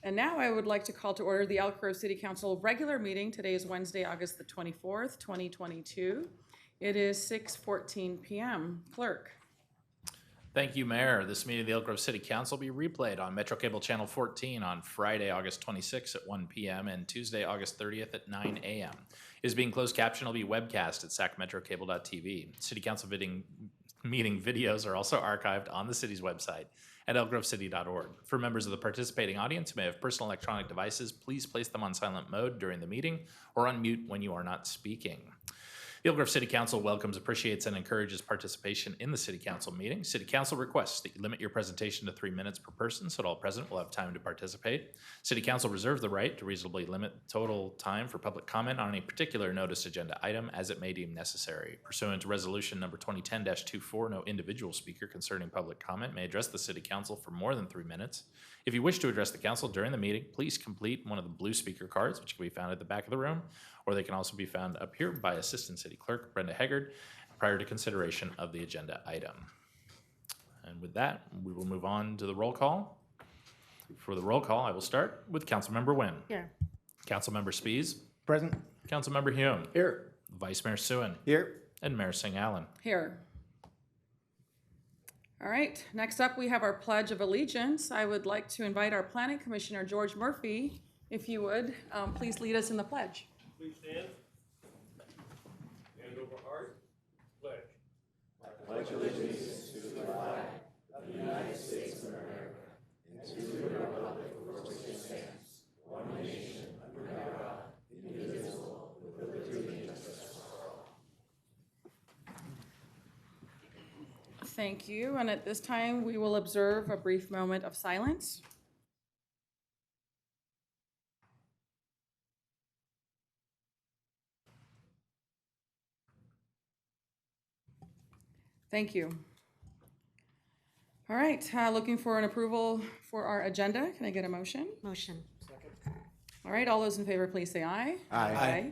And now I would like to call to order the Elk Grove City Council regular meeting. Today is Wednesday, August the 24th, 2022. It is 6:14 p.m. Clerk. Thank you, Mayor. This meeting of the Elk Grove City Council will be replayed on Metro Cable Channel 14 on Friday, August 26th at 1 p.m. and Tuesday, August 30th at 9 a.m. It is being closed captioned. Will be webcast at sacmetrocable.tv. City Council meeting videos are also archived on the city's website at elkgrovecity.org. For members of the participating audience who may have personal electronic devices, please place them on silent mode during the meeting or on mute when you are not speaking. The Elk Grove City Council welcomes, appreciates, and encourages participation in the City Council meeting. City Council requests that you limit your presentation to 3 minutes per person so that all present will have time to participate. City Council reserves the right to reasonably limit total time for public comment on a particular noticed agenda item as it may deem necessary. Pursuant to Resolution Number 2010-24, no individual speaker concerning public comment may address the City Council for more than 3 minutes. If you wish to address the council during the meeting, please complete one of the blue speaker cards, which can be found at the back of the room, or they can also be found up here by Assistant City Clerk Brenda Haggard prior to consideration of the agenda item. And with that, we will move on to the roll call. For the roll call, I will start with Councilmember Nguyen. Here. Councilmember Spies. Present. Councilmember Hume. Here. Vice Mayor Suen. Here. And Mayor Singh Allen. Here. All right, next up we have our Pledge of Allegiance. I would like to invite our Planning Commissioner, George Murphy, if you would, please lead us in the pledge. Please stand. Hand over heart. Pledge. I pledge allegiance to the flag of the United States of America and to the republic for which it stands, one nation, under God, indivisible, with liberty and justice for all. Thank you, and at this time we will observe a brief moment of silence. Thank you. All right, looking for an approval for our agenda. Can I get a motion? Motion. All right, all those in favor, please say aye. Aye. Aye.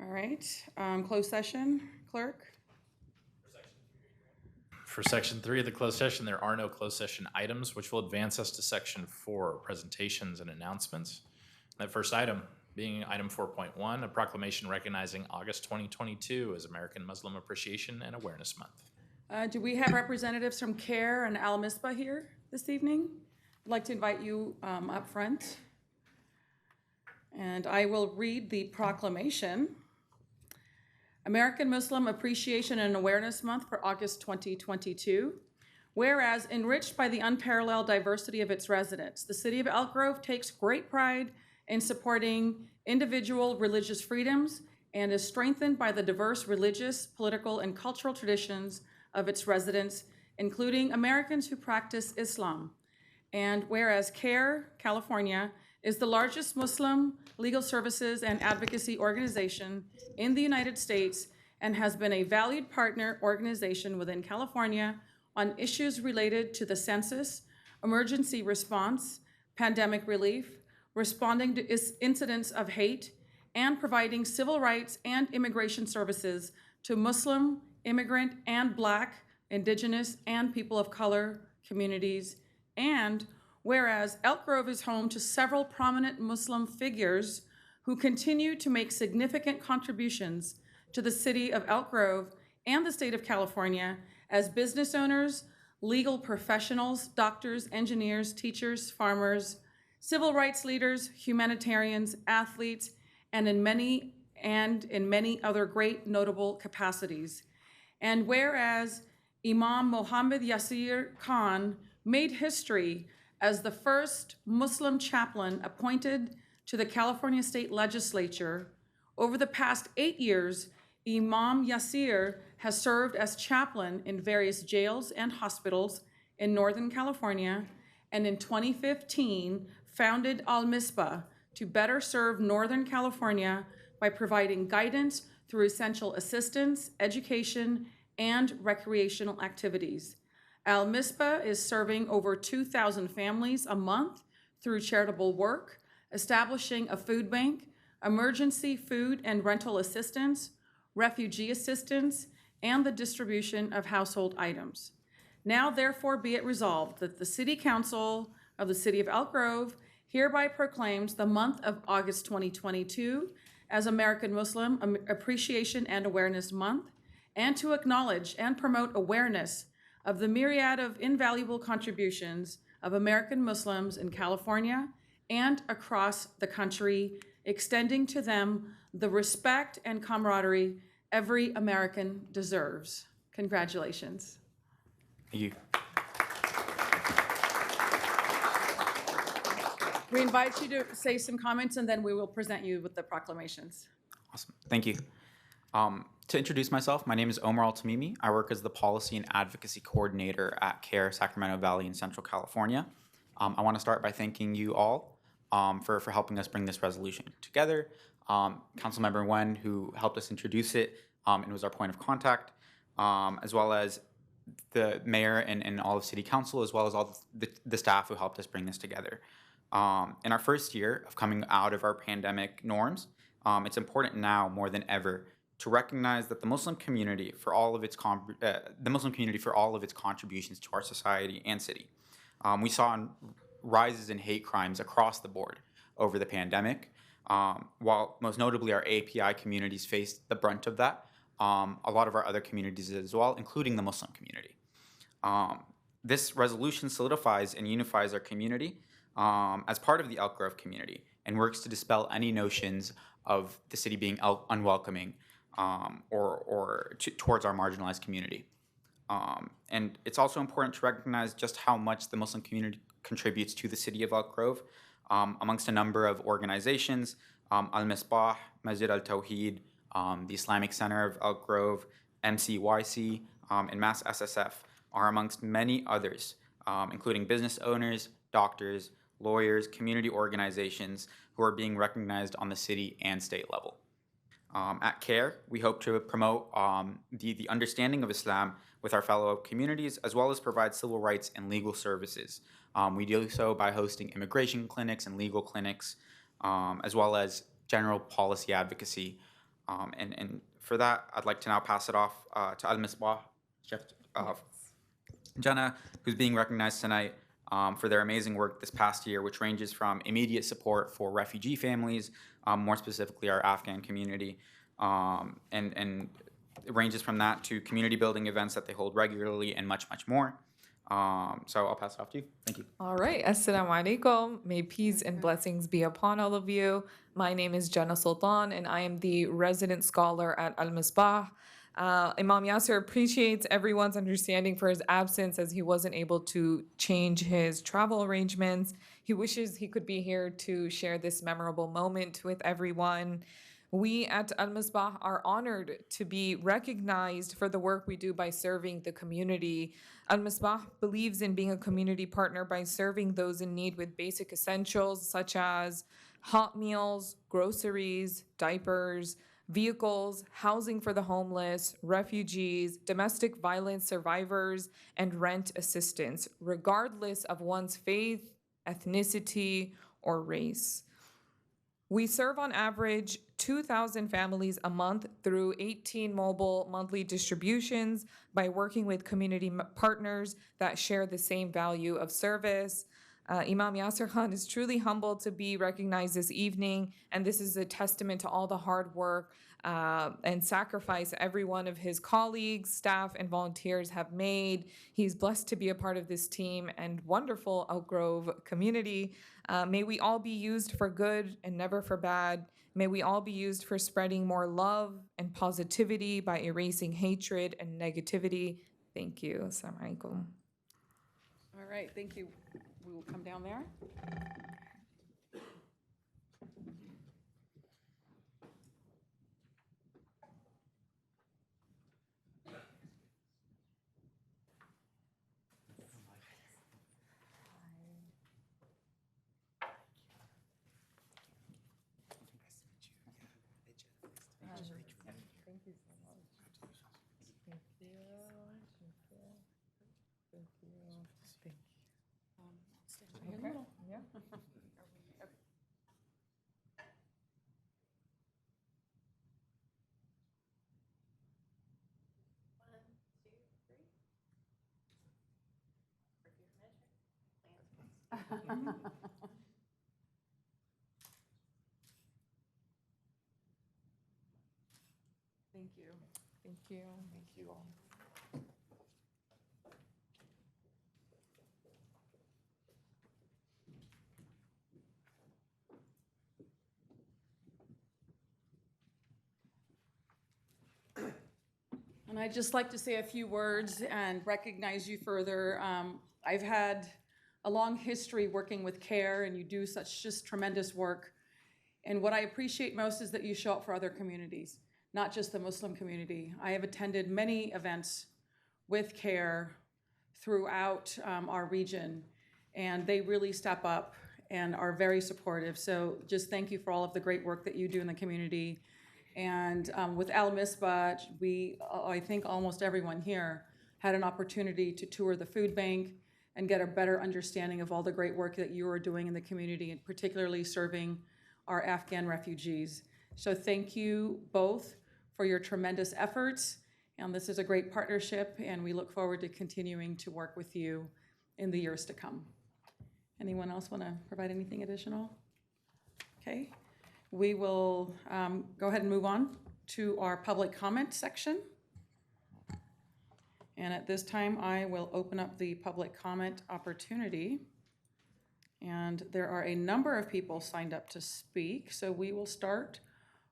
All right, closed session, clerk. For Section 3 of the closed session, there are no closed session items, which will advance us to Section 4, presentations and announcements. That first item being item 4.1, a proclamation recognizing August 2022 as American Muslim Appreciation and Awareness Month. Do we have representatives from CARE and Al-Misbah here this evening? I'd like to invite you up front. And I will read the proclamation. American Muslim Appreciation and Awareness Month for August 2022. Whereas, enriched by the unparalleled diversity of its residents, the city of Elk Grove takes great pride in supporting individual religious freedoms and is strengthened by the diverse religious, political, and cultural traditions of its residents, including Americans who practice Islam. And whereas CARE California is the largest Muslim legal services and advocacy organization in the United States and has been a valued partner organization within California on issues related to the census, emergency response, pandemic relief, responding to incidents of hate, and providing civil rights and immigration services to Muslim, immigrant, and Black, Indigenous, and people of color communities. And whereas Elk Grove is home to several prominent Muslim figures who continue to make significant contributions to the city of Elk Grove and the state of California as business owners, legal professionals, doctors, engineers, teachers, farmers, civil rights leaders, humanitarians, athletes, and in many other great notable capacities. And whereas Imam Mohammed Yasir Khan made history as the first Muslim chaplain appointed to the California State Legislature, over the past 8 years, Imam Yasir has served as chaplain in various jails and hospitals in Northern California, and in 2015 founded Al-Misbah to better serve Northern California by providing guidance through essential assistance, education, and recreational activities. Al-Misbah is serving over 2,000 families a month through charitable work, establishing a food bank, emergency food and rental assistance, refugee assistance, and the distribution of household items. Now therefore be it resolved that the City Council of the City of Elk Grove hereby proclaims the month of August 2022 as American Muslim Appreciation and Awareness Month, and to acknowledge and promote awareness of the myriad of invaluable contributions of American Muslims in California and across the country, extending to them the respect and camaraderie every American deserves. Congratulations. Thank you. We invite you to say some comments, and then we will present you with the proclamations. Awesome. Thank you. To introduce myself, my name is Omar Al-Tamimi. I work as the Policy and Advocacy Coordinator at CARE Sacramento Valley in Central California. I want to start by thanking you all for helping us bring this resolution together. Councilmember Nguyen, who helped us introduce it and was our point of contact, as well as the mayor and all of City Council, as well as all the staff who helped us bring this together. In our first year of coming out of our pandemic norms, it's important now more than ever to recognize that the Muslim community for all of its contributions to our society and city. We saw rises in hate crimes across the board over the pandemic, while most notably our API communities faced the brunt of that. A lot of our other communities as well, including the Muslim community. This resolution solidifies and unifies our community as part of the Elk Grove community and works to dispel any notions of the city being unwelcoming towards our marginalized community. And it's also important to recognize just how much the Muslim community contributes to the city of Elk Grove amongst a number of organizations, Al-Misbah, Masjid Al-Tawheed, the Islamic Center of Elk Grove, MCYC, and Mass SSF are amongst many others, including business owners, doctors, lawyers, community organizations who are being recognized on the city and state level. At CARE, we hope to promote the understanding of Islam with our fellow communities, as well as provide civil rights and legal services. We do so by hosting immigration clinics and legal clinics, as well as general policy advocacy. And for that, I'd like to now pass it off to Al-Misbah, Chef Jenna, who's being recognized tonight for their amazing work this past year, which ranges from immediate support for refugee families, more specifically our Afghan community, and it ranges from that to community building events that they hold regularly and much, much more. So I'll pass it off to you. Thank you. All right. Assalamu alaikum. May peace and blessings be upon all of you. My name is Jenna Sultan, and I am the resident scholar at Al-Misbah. Imam Yasser appreciates everyone's understanding for his absence as he wasn't able to change his travel arrangements. He wishes he could be here to share this memorable moment with everyone. We at Al-Misbah are honored to be recognized for the work we do by serving the community. Al-Misbah believes in being a community partner by serving those in need with basic essentials such as hot meals, groceries, diapers, vehicles, housing for the homeless, refugees, domestic violence survivors, and rent assistance, regardless of one's faith, ethnicity, or race. We serve on average 2,000 families a month through 18 mobile monthly distributions by working with community partners that share the same value of service. Imam Yasser Khan is truly humbled to be recognized this evening, and this is a testament to all the hard work and sacrifice every one of his colleagues, staff, and volunteers have made. He's blessed to be a part of this team and wonderful Elk Grove community. May we all be used for good and never for bad. May we all be used for spreading more love and positivity by erasing hatred and negativity. Thank you. Assalamu alaikum. All right, thank you. We will come down there. Thank you so much. Thank you. Thank you. Thank you. Thank you. Stand right here in the middle. Yeah. Thank you. Thank you. Thank you all. And I'd just like to say a few words and recognize you further. I've had a long history working with CARE, and you do such just tremendous work. And what I appreciate most is that you show up for other communities, not just the Muslim community. I have attended many events with CARE throughout our region, and they really step up and are very supportive. So just thank you for all of the great work that you do in the community. And with Al Misbah, I think almost everyone here had an opportunity to tour the food bank and get a better understanding of all the great work that you are doing in the community, and particularly serving our Afghan refugees. So thank you both for your tremendous efforts. And this is a great partnership, and we look forward to continuing to work with you in the years to come. Anyone else want to provide anything additional? Okay. We will go ahead and move on to our public comment section. And at this time, I will open up the public comment opportunity. And there are a number of people signed up to speak. So we will start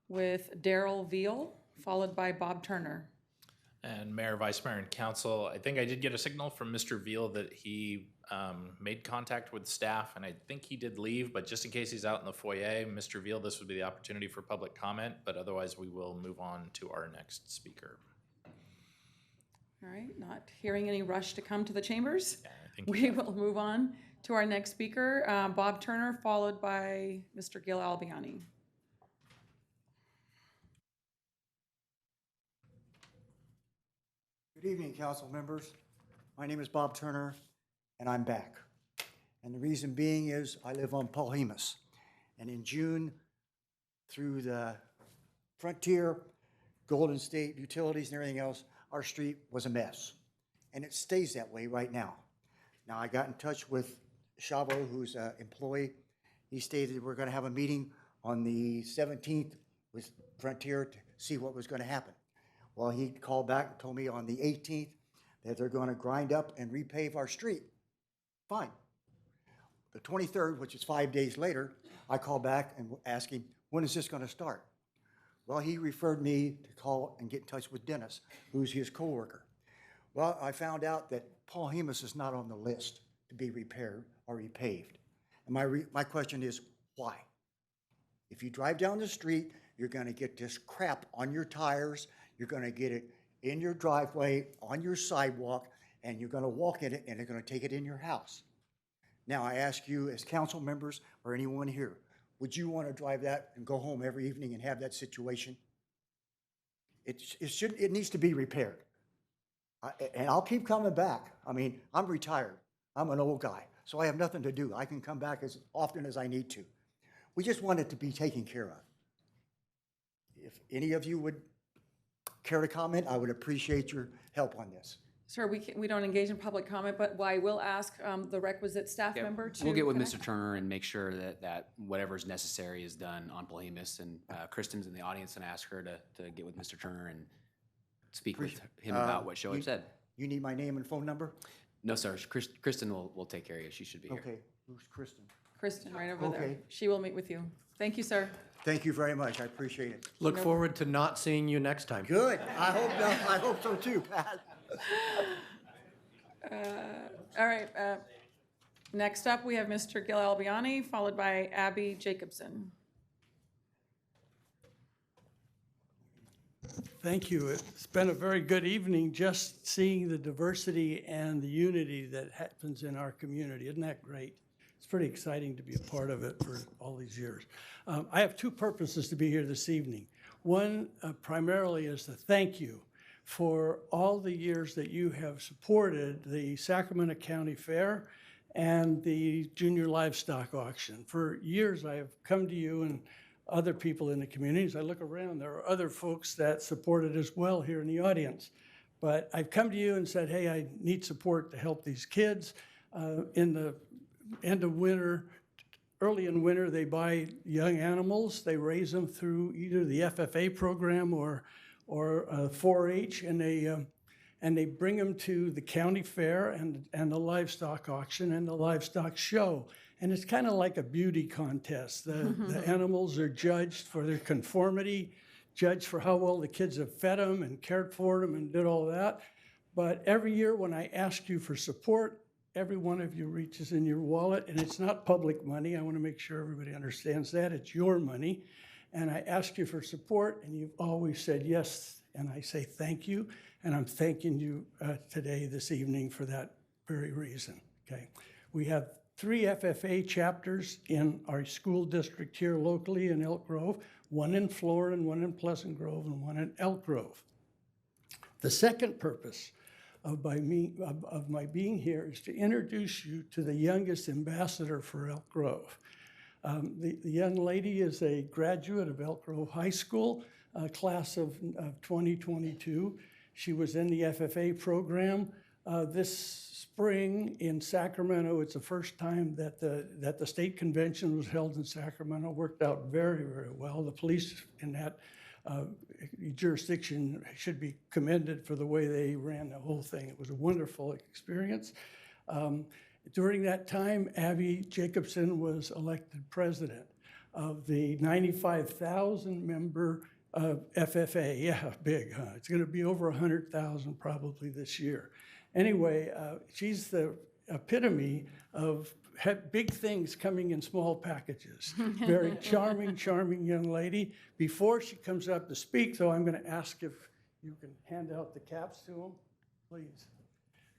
with Daryl Veal, followed by Bob Turner. And Mayor, Vice Mayor, and Council, I think I did get a signal from Mr. Veal that he made contact with staff, and I think he did leave, but just in case he's out in the foyer, Mr. Veal, this would be the opportunity for public comment, but otherwise we will move on to our next speaker. All right, not hearing any rush to come to the chambers. Yeah, I think We will move on to our next speaker, Bob Turner, followed by Mr. Gil Albiani. Good evening, council members. My name is Bob Turner, and I'm back. And the reason being is I live on Paul Hemus. And in June, through the Frontier, Golden State, utilities and everything else, our street was a mess. And it stays that way right now. Now, I got in touch with Shavo, who's an employee. He stated we're going to have a meeting on the 17th with Frontier to see what was going to happen. Well, he called back and told me on the 18th that they're going to grind up and repave our street. Fine. The 23rd, which is 5 days later, I called back and asked him, when is this going to start? Well, he referred me to call and get in touch with Dennis, who's his coworker. Well, I found out that Paul Hemus is not on the list to be repaired or repaved. And my question is, why? If you drive down the street, you're going to get this crap on your tires. You're going to get it in your driveway, on your sidewalk, and you're going to walk in it, and they're going to take it in your house. Now, I ask you as council members or anyone here, would you want to drive that and go home every evening and have that situation? It needs to be repaired. And I'll keep coming back. I mean, I'm retired. I'm an old guy, so I have nothing to do. I can come back as often as I need to. We just want it to be taken care of. If any of you would care to comment, I would appreciate your help on this. Sir, we don't engage in public comment, but I will ask the requisite staff member to. We'll get with connect. Mr. Turner and make sure that whatever's necessary is done on Polhemus. And Kristen's in the audience, and ask her to get with Mr. Turner and speak with him about what Shoaib said. You need my name and phone number? No, sir. Kristen will take care of you. She should be here. Okay, who's Kristen? Kristen, right over there. Okay. She will meet with you. Thank you, sir. Thank you very much, I appreciate it. Look forward to not seeing you next time. Good, I hope so too, Pat. All right, next up, we have Mr. Gil Albiani, followed by Abby Jacobson. Thank you. It's been a very good evening just seeing the diversity and the unity that happens in our community. Isn't that great? It's pretty exciting to be a part of it for all these years. I have two purposes to be here this evening. One primarily is to thank you for all the years that you have supported the Sacramento County Fair and the Junior Livestock Auction. For years, I have come to you and other people in the community. As I look around, there are other folks that support it as well here in the audience. But I've come to you and said, hey, I need support to help these kids in the end of winter, early in winter, they buy young animals. They raise them through either the FFA program or 4-H, and they bring them to the county fair and the livestock auction and the livestock show. And it's kind of like a beauty contest. The animals are judged for their conformity, judged for how well the kids have fed them and cared for them and did all that. But every year when I ask you for support, every one of you reaches in your wallet, and it's not public money. I want to make sure everybody understands that. It's your money. And I ask you for support, and you've always said yes, and I say thank you. And I'm thanking you today, this evening, for that very reason, okay? We have 3 FFA chapters in our school district here locally in Elk Grove, one in Florida, and one in Pleasant Grove, and one in Elk Grove. The second purpose of my being here is to introduce you to the youngest ambassador for Elk Grove. The young lady is a graduate of Elk Grove High School, class of 2022. She was in the FFA program. This spring in Sacramento, it's the first time that the state convention was held in Sacramento. Worked out very, very well. The police in that jurisdiction should be commended for the way they ran the whole thing. It was a wonderful experience. During that time, Abby Jacobson was elected president of the 95,000 member FFA. Yeah, big, huh? It's gonna be over 100,000 probably this year. Anyway, she's the epitome of big things coming in small packages. Very charming, charming young lady. Before she comes up to speak, though, I'm gonna ask if you can hand out the caps to them, please.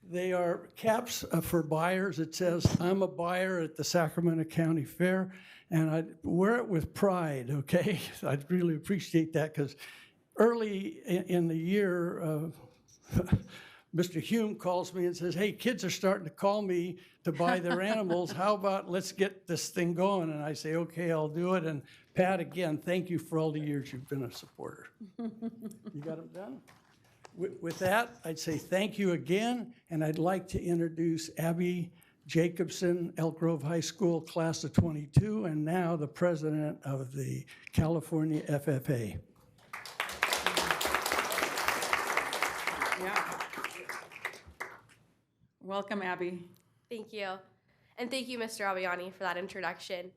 They are caps for buyers. It says, I'm a buyer at the Sacramento County Fair, and I wear it with pride, okay? I'd really appreciate that, because early in the year, Mr. Hume calls me and says, hey, kids are starting to call me to buy their animals. How about let's get this thing going? And I say, okay, I'll do it. And Pat, again, thank you for all the years you've been a supporter. You got them done? With that, I'd say thank you again, and I'd like to introduce Abby Jacobson, Elk Grove High School, class of 22, and now the president of the California FFA. Yeah. Welcome, Abby. Thank you. And thank you, Mr. Albiani, for that introduction.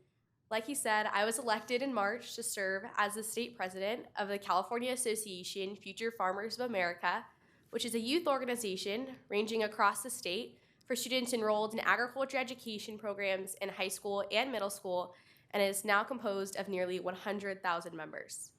Like he said, I was elected in March to serve as the state president of the California Association Future Farmers of America, which is a youth organization ranging across the state for students enrolled in agriculture education programs in high school and middle school, and is now composed of nearly 100,000 members.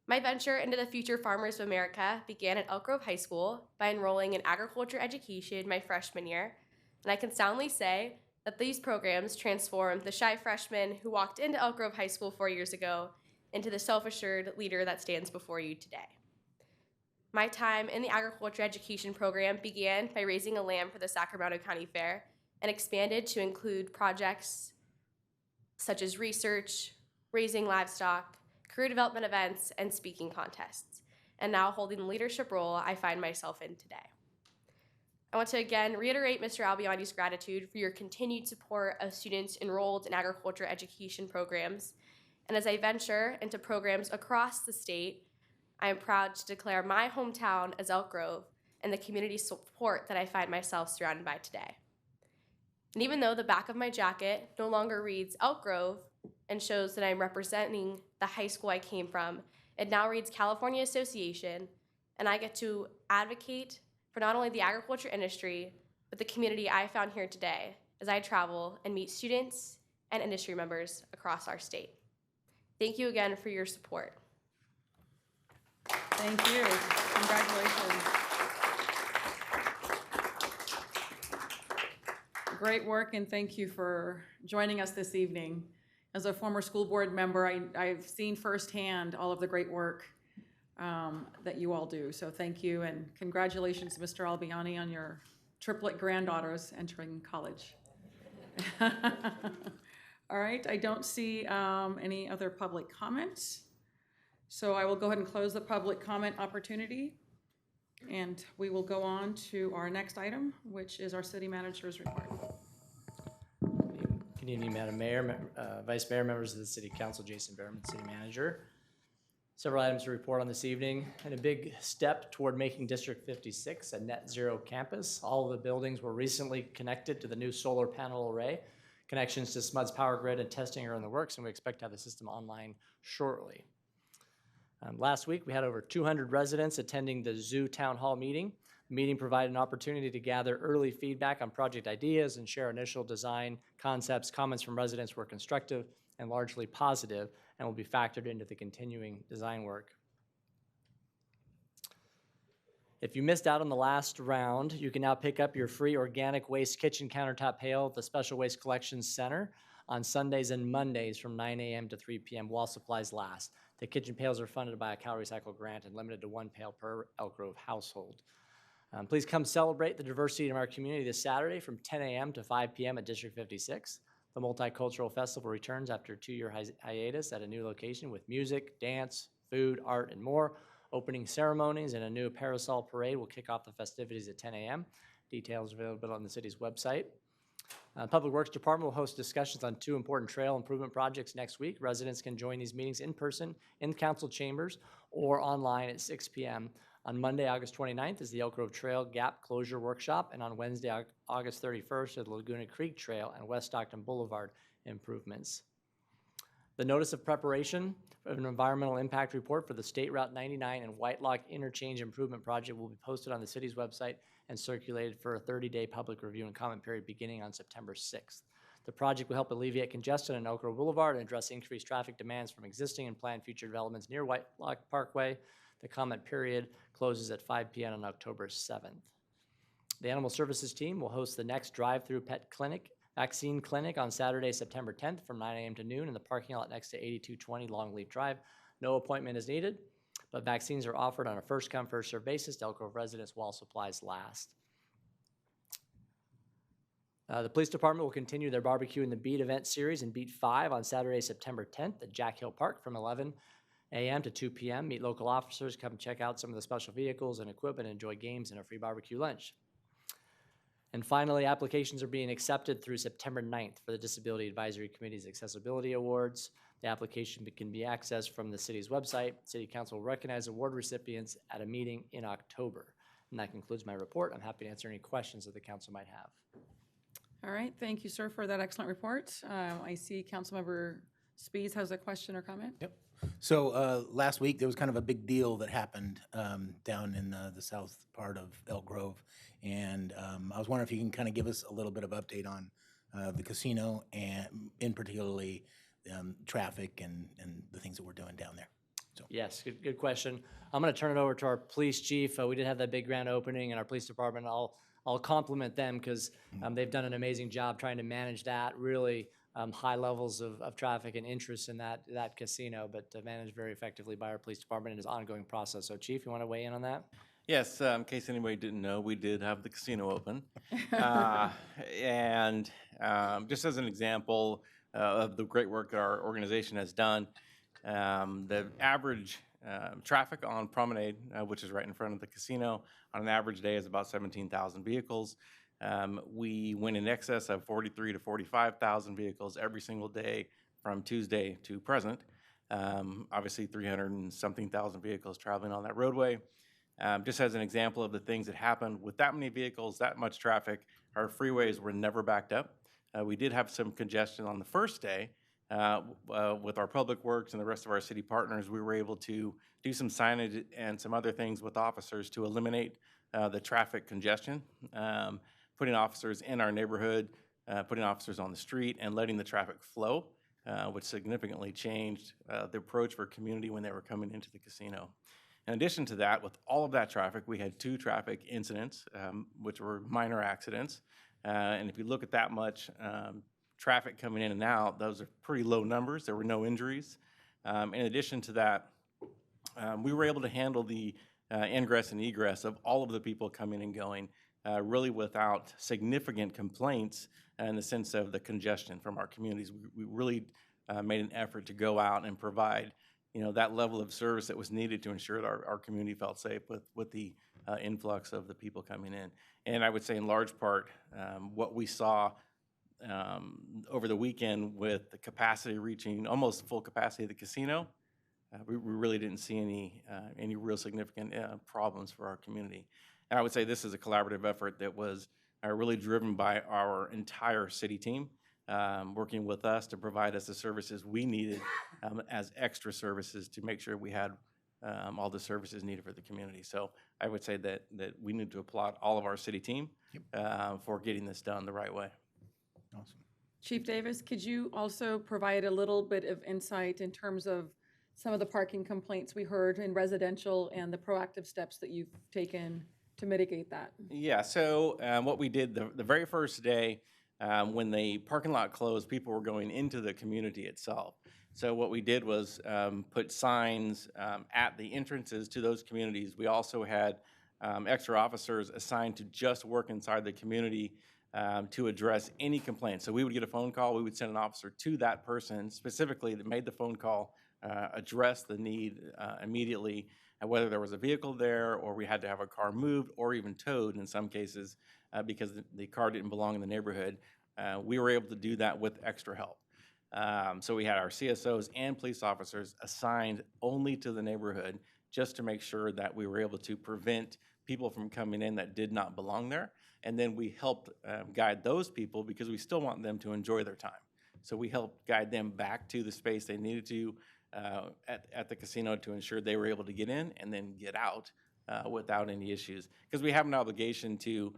My venture into the Future Farmers of America began at Elk Grove High School by enrolling in agriculture education my freshman year, and I can soundly say that these programs transformed the shy freshman who walked into Elk Grove High School 4 years ago into the self-assured leader that stands before you today. My time in the agriculture education program began by raising a lamb for the Sacramento County Fair and expanded to include projects such as research, raising livestock, career development events, and speaking contests, and now holding the leadership role I find myself in today. I want to again reiterate Mr. Albiani's gratitude for your continued support of students enrolled in agriculture education programs. And as I venture into programs across the state, I am proud to declare my hometown as Elk Grove and the community support that I find myself surrounded by today. And even though the back of my jacket no longer reads Elk Grove and shows that I'm representing the high school I came from, it now reads California Association, and I get to advocate for not only the agriculture industry, but the community I found here today as I travel and meet students and industry members across our state. Thank you again for your support. Thank you. Congratulations. Great work, and thank you for joining us this evening. As a former school board member, I've seen firsthand all of the great work that you all do. So thank you, and congratulations, Mr. Albiani, on your triplet granddaughters entering college. All right, I don't see any other public comments. So I will go ahead and close the public comment opportunity, and we will go on to our next item, which is our city manager's report. Good evening, Madam Mayor, Vice Mayor, members of the City Council, Jason Behrman, City Manager. Several items to report on this evening, and a big step toward making District 56 a net zero campus. All of the buildings were recently connected to the new solar panel array. Connections to SMUD's power grid and testing are in the works, and we expect to have the system online shortly. Last week, we had over 200 residents attending the Zoo Town Hall meeting. The meeting provided an opportunity to gather early feedback on project ideas and share initial design concepts. Comments from residents were constructive and largely positive and will be factored into the continuing design work. If you missed out on the last round, you can now pick up your free organic waste kitchen countertop pail at the Special Waste Collections Center on Sundays and Mondays from 9 a.m. to 3 p.m. while supplies last. The kitchen pails are funded by a CalRecycle grant and limited to 1 pail per Elk Grove household. Please come celebrate the diversity in our community this Saturday from 10 a.m. to 5 p.m. at District 56. The Multicultural Festival returns after a 2-year hiatus at a new location with music, dance, food, art, and more. Opening ceremonies and a new parasol parade will kick off the festivities at 10 a.m. Details available on the city's website. Public Works Department will host discussions on 2 important trail improvement projects next week. Residents can join these meetings in person in council chambers or online at 6 p.m. On Monday, August 29th is the Elk Grove Trail Gap Closure Workshop, and on Wednesday, August 31st, is the Laguna Creek Trail and West Stockton Boulevard improvements. The notice of preparation of an environmental impact report for the State Route 99 and Whitelock Interchange Improvement Project will be posted on the city's website and circulated for a 30-day public review and comment period beginning on September 6th. The project will help alleviate congestion on Elk Grove Boulevard and address increased traffic demands from existing and planned future developments near Whitelock Parkway. The comment period closes at 5 p.m. on October 7th. The Animal Services team will host the next drive-through pet clinic, vaccine clinic on Saturday, September 10th from 9 a.m. to noon in the parking lot next to 8220 Longleaf Drive. No appointment is needed, but vaccines are offered on a first-come, first-served basis to Elk Grove residents while supplies last. The police department will continue their Barbecue in the Beat event series in Beat 5 on Saturday, September 10th at Jack Hill Park from 11 a.m. to 2 p.m. Meet local officers, come check out some of the special vehicles and equipment, enjoy games and a free barbecue lunch. And finally, applications are being accepted through September 9th for the Disability Advisory Committee's Accessibility Awards. The application can be accessed from the city's website. City Council will recognize award recipients at a meeting in October. And that concludes my report. I'm happy to answer any questions that the council might have. All right, thank you, sir, for that excellent report. I see Councilmember Spees has a question or comment. Yep. So last week, there was kind of a big deal that happened down in the south part of Elk Grove. And I was wondering if you can kind of give us a little bit of update on the casino and in particularly traffic and the things that we're doing down there. So. Yes, good question. I'm going to turn it over to our police chief. We did have that big grand opening in our police department. I'll compliment them because they've done an amazing job trying to manage that, really high levels of traffic and interest in that casino, but managed very effectively by our police department in its ongoing process. So Chief, you want to weigh in on that? Yes, in case anybody didn't know, we did have the casino open. And just as an example of the great work that our organization has done, the average traffic on Promenade, which is right in front of the casino, on an average day is about 17,000 vehicles. We went in excess of 43 to 45,000 vehicles every single day from Tuesday to present. Obviously 300 and something thousand vehicles traveling on that roadway. Just as an example of the things that happened with that many vehicles, that much traffic, our freeways were never backed up. We did have some congestion on the first day. With our public works and the rest of our city partners, we were able to do some signage and some other things with officers to eliminate the traffic congestion, putting officers in our neighborhood, putting officers on the street, and letting the traffic flow, which significantly changed the approach for community when they were coming into the casino. In addition to that, with all of that traffic, we had 2 traffic incidents, which were minor accidents. And if you look at that much traffic coming in and out, those are pretty low numbers. There were no injuries. In addition to that, we were able to handle the ingress and egress of all of the people coming and going really without significant complaints in the sense of the congestion from our communities. We really made an effort to go out and provide that level of service that was needed to ensure that our community felt safe with the influx of the people coming in. And I would say in large part, what we saw over the weekend with the capacity reaching almost full capacity of the casino, we really didn't see any real significant problems for our community. And I would say this is a collaborative effort that was really driven by our entire city team, working with us to provide us the services we needed as extra services to make sure we had all the services needed for the community. So I would say that we need to applaud all of our city team for getting this done the right way. Awesome. Chief Davis, could you also provide a little bit of insight in terms of some of the parking complaints we heard in residential and the proactive steps that you've taken to mitigate that? Yeah, so what we did the very first day when the parking lot closed, people were going into the community itself. So what we did was put signs at the entrances to those communities. We also had extra officers assigned to just work inside the community to address any complaints. So we would get a phone call, we would send an officer to that person specifically that made the phone call, address the need immediately, and whether there was a vehicle there or we had to have a car moved or even towed in some cases because the car didn't belong in the neighborhood. We were able to do that with extra help. So we had our CSOs and police officers assigned only to the neighborhood just to make sure that we were able to prevent people from coming in that did not belong there. And then we helped guide those people because we still want them to enjoy their time. So we helped guide them back to the space they needed to at the casino to ensure they were able to get in and then get out without any issues. Because we have an obligation to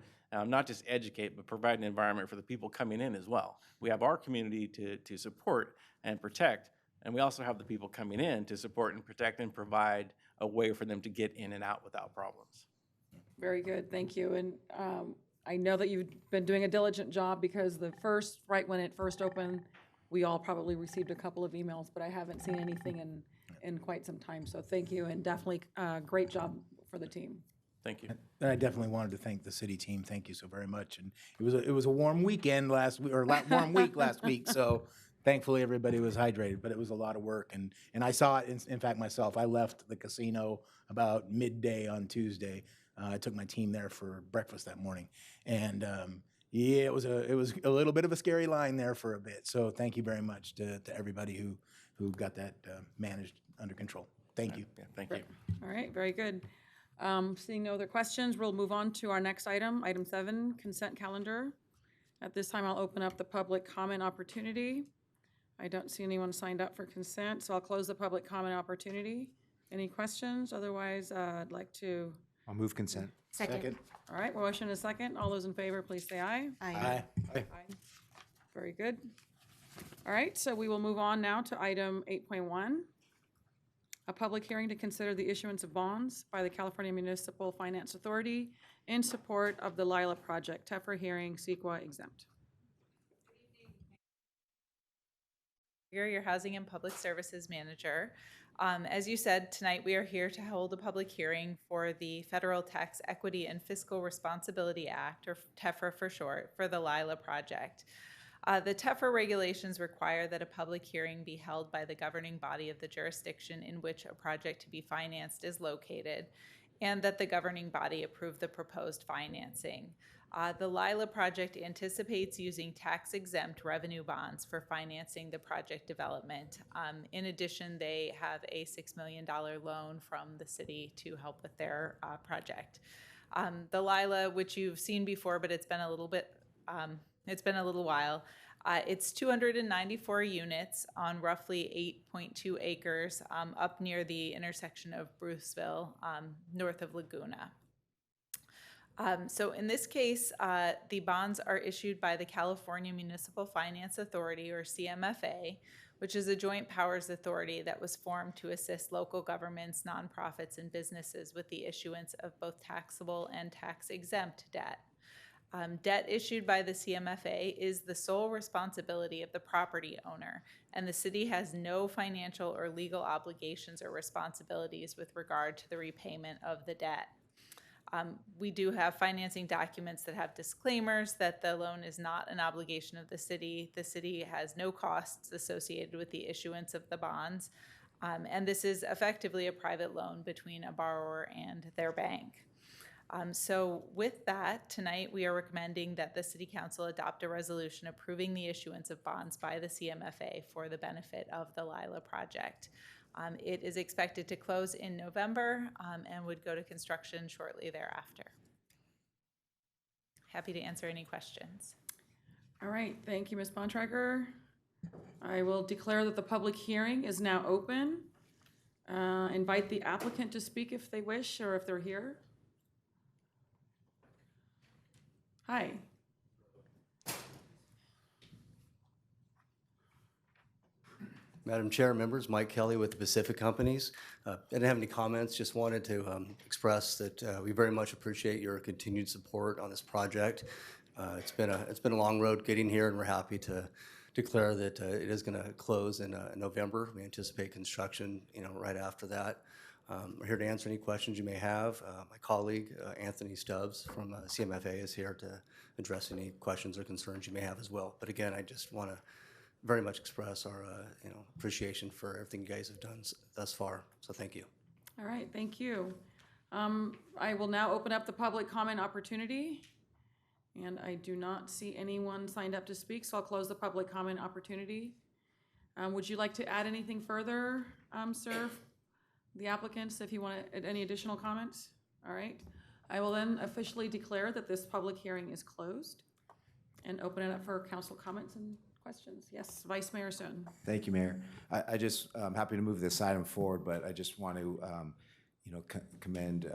not just educate, but provide an environment for the people coming in as well. We have our community to support and protect, and we also have the people coming in to support and protect and provide a way for them to get in and out without problems. Very good, thank you. And I know that you've been doing a diligent job because right when it first opened, we all probably received a couple of emails, but I haven't seen anything in quite some time. So thank you, and definitely great job for the team. Thank you. And I definitely wanted to thank the city team. Thank you so very much. And it was a warm weekend warm week last week. So thankfully everybody was hydrated, but it was a lot of work. And I saw it, in fact, myself. I left the casino about midday on Tuesday. I took my team there for breakfast that morning. And yeah, it was a little bit of a scary line there for a bit. So thank you very much to everybody who got that managed under control. Thank you. Yeah, thank you. All right, very good. Seeing no other questions, we'll move on to our next item, item 7, consent calendar. At this time, I'll open up the public comment opportunity. I don't see anyone signed up for consent, so I'll close the public comment opportunity. Any questions? Otherwise, I'd like to. I'll move consent. Second. All right, motion is second. All those in favor, please say aye. Aye. Aye. Very good. All right, so we will move on now to item 8.1. A public hearing to consider the issuance of bonds by the California Municipal Finance Authority in support of the Lila project. TEFRA hearing, CEQA exempt. Your Housing and Public Services Manager. As you said, tonight we are here to hold a public hearing for the Federal Tax Equity and Fiscal Responsibility Act, or TEFRA for short, for the Lila project. The TEFRA regulations require that a public hearing be held by the governing body of the jurisdiction in which a project to be financed is located, and that the governing body approve the proposed financing. The Lila project anticipates using tax-exempt revenue bonds for financing the project development. In addition, they have a $6 million loan from the city to help with their project. The Lila, which you've seen before, but it's been a little while. It's 294 units on roughly 8.2 acres up near the intersection of Bruceville, north of Laguna. So in this case, the bonds are issued by the California Municipal Finance Authority, or CMFA, which is a joint powers authority that was formed to assist local governments, nonprofits, and businesses with the issuance of both taxable and tax-exempt debt. Debt issued by the CMFA is the sole responsibility of the property owner, and the city has no financial or legal obligations or responsibilities with regard to the repayment of the debt. We do have financing documents that have disclaimers that the loan is not an obligation of the city. The city has no costs associated with the issuance of the bonds, and this is effectively a private loan between a borrower and their bank. So with that, tonight we are recommending that the City Council adopt a resolution approving the issuance of bonds by the CMFA for the benefit of the Lila project. It is expected to close in November and would go to construction shortly thereafter. Happy to answer any questions. All right, thank you, Ms. Bontrager. I will declare that the public hearing is now open. Invite the applicant to speak if they wish or if they're here. Hi. Madam Chair, members, Mike Kelly with the Pacific Companies. I didn't have any comments, just wanted to express that we very much appreciate your continued support on this project. It's been a long road getting here, and we're happy to declare that it is going to close in November. We anticipate construction, right after that. We're here to answer any questions you may have. My colleague, Anthony Stubbs from CMFA, is here to address any questions or concerns you may have as well. But again, I just want to very much express our appreciation for everything you guys have done thus far. So thank you. All right, thank you. I will now open up the public comment opportunity. And I do not see anyone signed up to speak, so I'll close the public comment opportunity. Would you like to add anything further, sir? The applicants, if you want any additional comments? All right. I will then officially declare that this public hearing is closed and open it up for council comments and questions. Yes, Vice Mayor Soon. Thank you, Mayor. I just, I'm happy to move this item forward, but I just want to, commend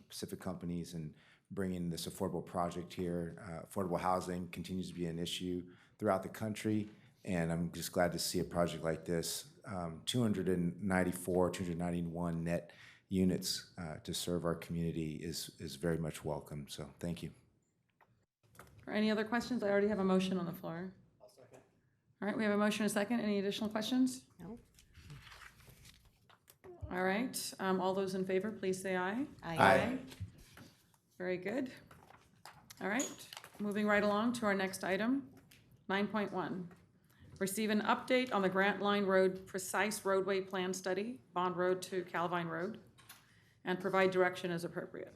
Pacific Companies and bringing this affordable project here. Affordable housing continues to be an issue throughout the country, and I'm just glad to see a project like this. 291 net units to serve our community is very much welcome, so thank you. Or any other questions? I already have a motion on the floor. I'll second. All right, we have a motion and a second. Any additional questions? No. All right, all those in favor, please say aye. Aye. Aye. Very good. All right, moving right along to our next item, 9.1. Receive an update on the Grant Line Road Precise Roadway Plan Study, Bond Road to Calvine Road, and provide direction as appropriate.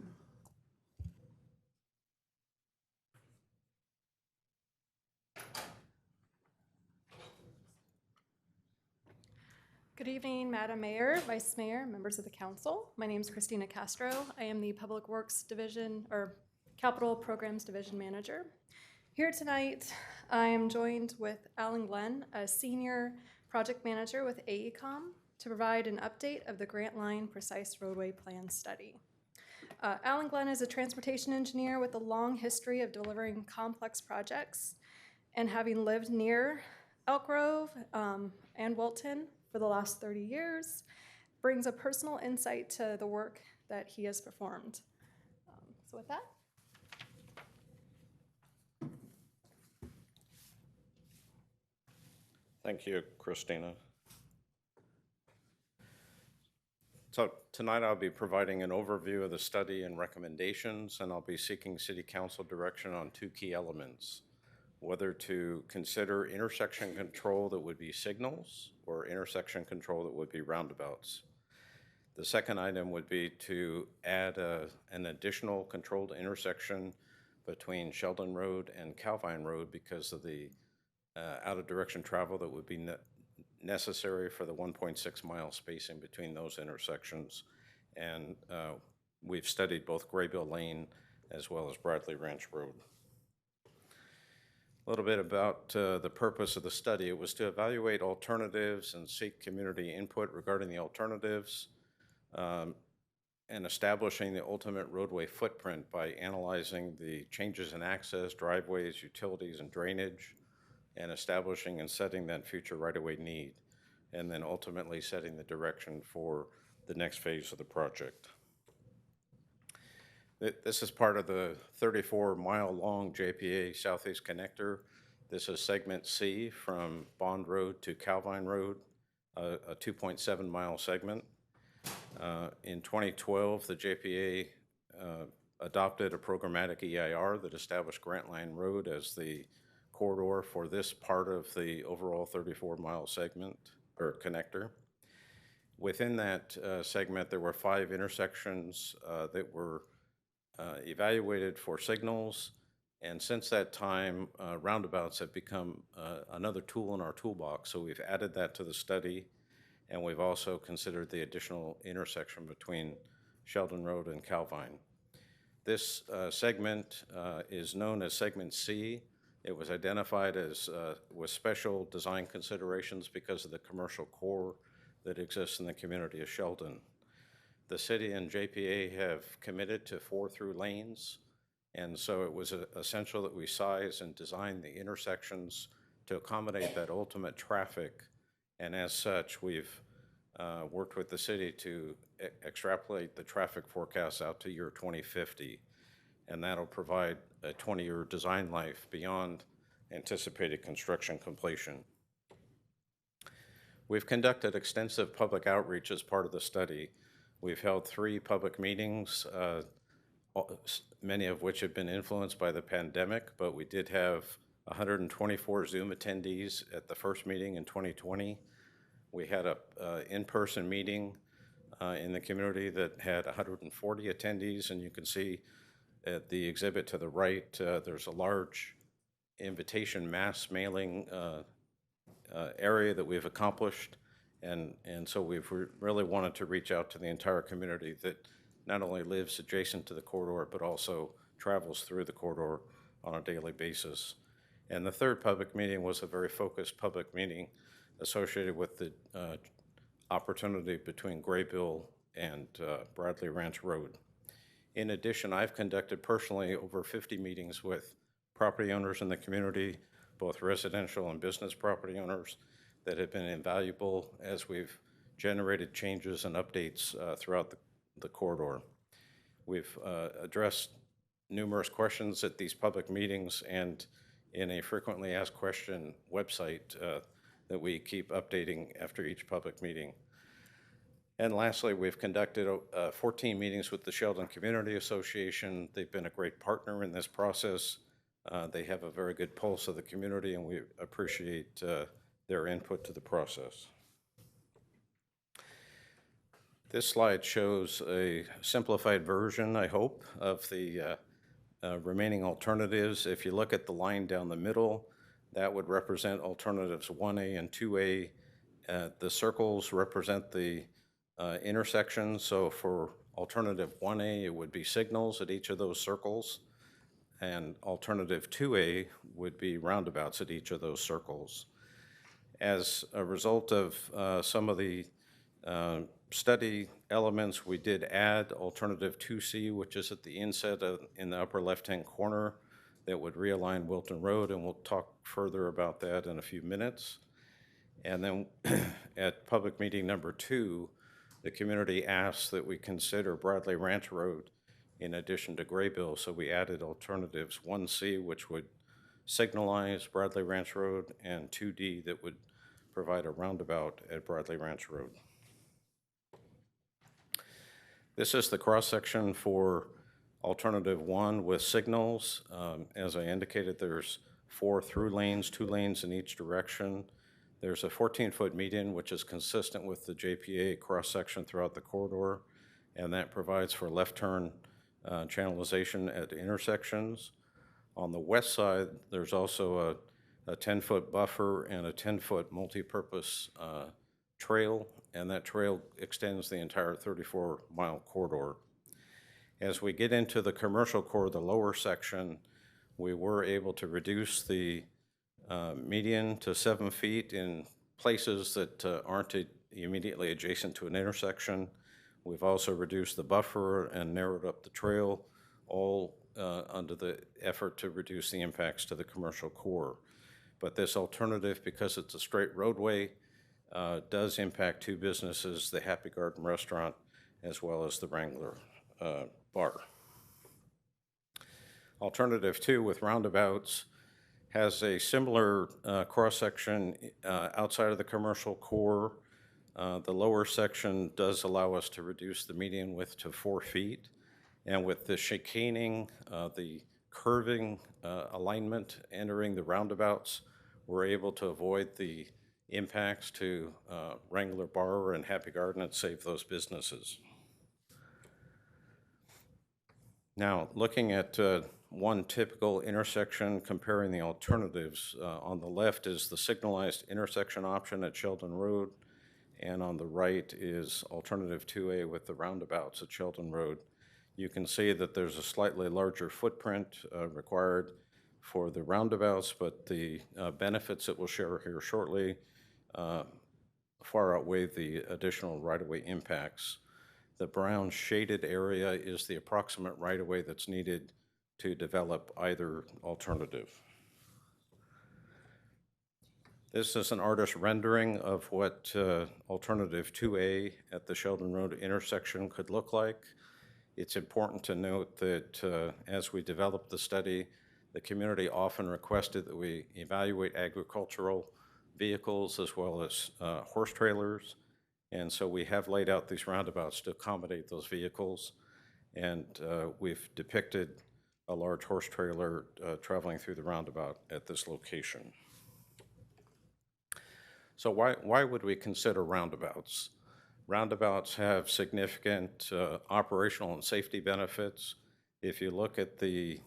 Good evening, Madam Mayor, Vice Mayor, members of the council. My name is Christina Castro. I am the Public Works Division or Capital Programs Division Manager. Here tonight, I am joined with Alan Glenn, a Senior Project Manager with AECOM, to provide an update of the Grant Line Precise Roadway Plan Study. Alan Glenn is a transportation engineer with a long history of delivering complex projects, and having lived near Elk Grove and Wilton for the last 30 years, brings a personal insight to the work that he has performed. So with that. Thank you, Christina. So tonight I'll be providing an overview of the study and recommendations, and I'll be seeking City Council direction on two key elements: whether to consider intersection control that would be signals or intersection control that would be roundabouts. The second item would be to add an additional controlled intersection between Sheldon Road and Calvine Road because of the out-of-direction travel that would be necessary for the 1.6 mile spacing between those intersections. And we've studied both Graybill Lane as well as Bradley Ranch Road. A little bit about the purpose of the study. It was to evaluate alternatives and seek community input regarding the alternatives, and establishing the ultimate roadway footprint by analyzing the changes in access, driveways, utilities, and drainage, and establishing and setting that future right-of-way need, and then ultimately setting the direction for the next phase of the project. This is part of the 34-mile-long JPA Southeast Connector. This is segment C from Bond Road to Calvine Road, a 2.7-mile segment. In 2012, the JPA adopted a programmatic EIR that established Grant Line Road as the corridor for this part of the overall 34-mile segment or connector. Within that segment, there were 5 intersections that were evaluated for signals, and since that time, roundabouts have become another tool in our toolbox. So we've added that to the study, and we've also considered the additional intersection between Sheldon Road and Calvine. This segment is known as Segment C. It was identified as with special design considerations because of the commercial core that exists in the community of Sheldon. The city and JPA have committed to 4 through lanes, and so it was essential that we size and design the intersections to accommodate that ultimate traffic. And as such, we've worked with the city to extrapolate the traffic forecasts out to year 2050, and that'll provide a 20-year design life beyond anticipated construction completion. We've conducted extensive public outreach as part of the study. We've held 3 public meetings, many of which have been influenced by the pandemic, but we did have 124 Zoom attendees at the first meeting in 2020. We had a in-person meeting in the community that had 140 attendees, and you can see at the exhibit to the right, there's a large invitation mass mailing area that we've accomplished. And so we've really wanted to reach out to the entire community that not only lives adjacent to the corridor, but also travels through the corridor on a daily basis. And the third public meeting was a very focused public meeting associated with the opportunity between Graybill and Bradley Ranch Road. In addition, I've conducted personally over 50 meetings with property owners in the community, both residential and business property owners, that have been invaluable as we've generated changes and updates throughout the corridor. We've addressed numerous questions at these public meetings and in a frequently asked question website that we keep updating after each public meeting. And lastly, we've conducted 14 meetings with the Sheldon Community Association. They've been a great partner in this process. They have a very good pulse of the community, and we appreciate their input to the process. This slide shows a simplified version, I hope, of the remaining alternatives. If you look at the line down the middle, that would represent alternatives 1A and 2A. The circles represent the intersections. So for alternative 1A, it would be signals at each of those circles. And alternative 2A would be roundabouts at each of those circles. As a result of some of the study elements, we did add alternative 2C, which is at the inset in the upper left-hand corner, that would realign Wilton Road, and we'll talk further about that in a few minutes. And then at public meeting number 2, the community asked that we consider Bradley Ranch Road in addition to Graybill, so we added alternatives 1C, which would signalize Bradley Ranch Road, and 2D that would provide a roundabout at Bradley Ranch Road. This is the cross-section for alternative 1 with signals. As I indicated, there's 4 through lanes, 2 lanes in each direction. There's a 14-foot median, which is consistent with the JPA cross-section throughout the corridor, and that provides for left turn channelization at intersections. On the west side, there's also a 10-foot buffer and a 10-foot multi-purpose trail, and that trail extends the entire 34-mile corridor. As we get into the commercial core, the lower section, we were able to reduce the median to 7 feet in places that aren't immediately adjacent to an intersection. We've also reduced the buffer and narrowed up the trail, all under the effort to reduce the impacts to the commercial core. But this alternative, because it's a straight roadway, does impact 2 businesses, the Happy Garden Restaurant as well as the Wrangler Bar. Alternative 2 with roundabouts has a similar cross-section outside of the commercial core. The lower section does allow us to reduce the median width to 4 feet. And with the chicaning, the curving alignment entering the roundabouts, we're able to avoid the impacts to Wrangler Bar and Happy Garden and save those businesses. Now, looking at one typical intersection, comparing the alternatives, on the left is the signalized intersection option at Sheldon Road, and on the right is alternative 2A with the roundabouts at Sheldon Road. You can see that there's a slightly larger footprint required for the roundabouts, but the benefits that we'll share here shortly far outweigh the additional right-of-way impacts. The brown shaded area is the approximate right-of-way that's needed to develop either alternative. This is an artist rendering of what alternative 2A at the Sheldon Road intersection could look like. It's important to note that as we developed the study, the community often requested that we evaluate agricultural vehicles as well as horse trailers. And so we have laid out these roundabouts to accommodate those vehicles. And we've depicted a large horse trailer traveling through the roundabout at this location. So why would we consider roundabouts? Roundabouts have significant operational and safety benefits. If you look at the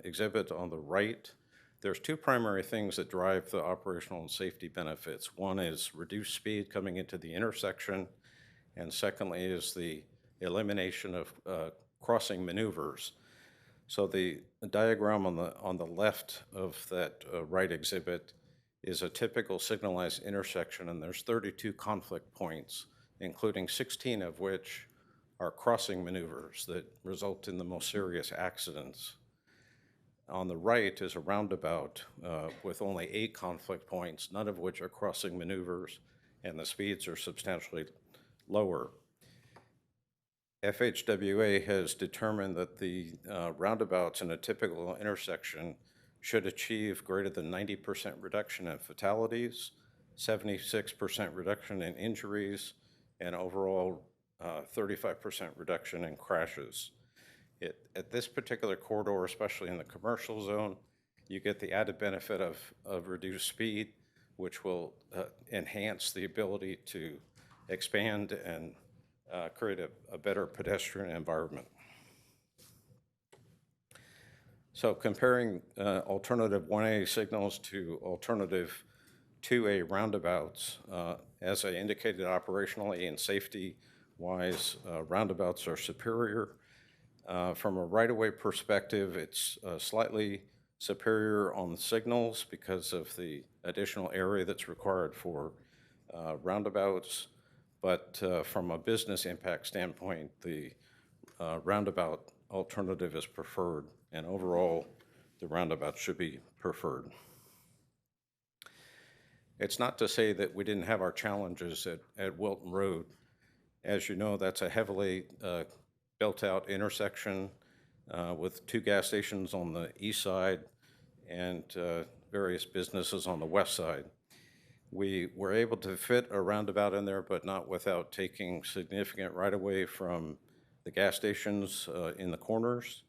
exhibit on the right, there's two primary things that drive the operational and safety benefits. One is reduced speed coming into the intersection, and secondly is the elimination of crossing maneuvers. So the diagram on the left of that right exhibit is a typical signalized intersection, and there's 32 conflict points, including 16 of which are crossing maneuvers that result in the most serious accidents. On the right is a roundabout with only 8 conflict points, none of which are crossing maneuvers, and the speeds are substantially lower. FHWA has determined that the roundabouts in a typical intersection should achieve greater than 90% reduction in fatalities, 76% reduction in injuries, and overall 35% reduction in crashes. At this particular corridor, especially in the commercial zone, you get the added benefit of reduced speed, which will enhance the ability to expand and create a better pedestrian environment. So comparing alternative 1A signals to alternative 2A roundabouts, as I indicated operationally and safety-wise, roundabouts are superior. From a right-of-way perspective, it's slightly superior on the signals because of the additional area that's required for roundabouts. But from a business impact standpoint, the roundabout alternative is preferred, and overall, the roundabout should be preferred. It's not to say that we didn't have our challenges at Wilton Road. As you know, that's a heavily built-out intersection with 2 gas stations on the east side and various businesses on the west side. We were able to fit a roundabout in there, but not without taking significant right-of-way from the gas stations in the corners.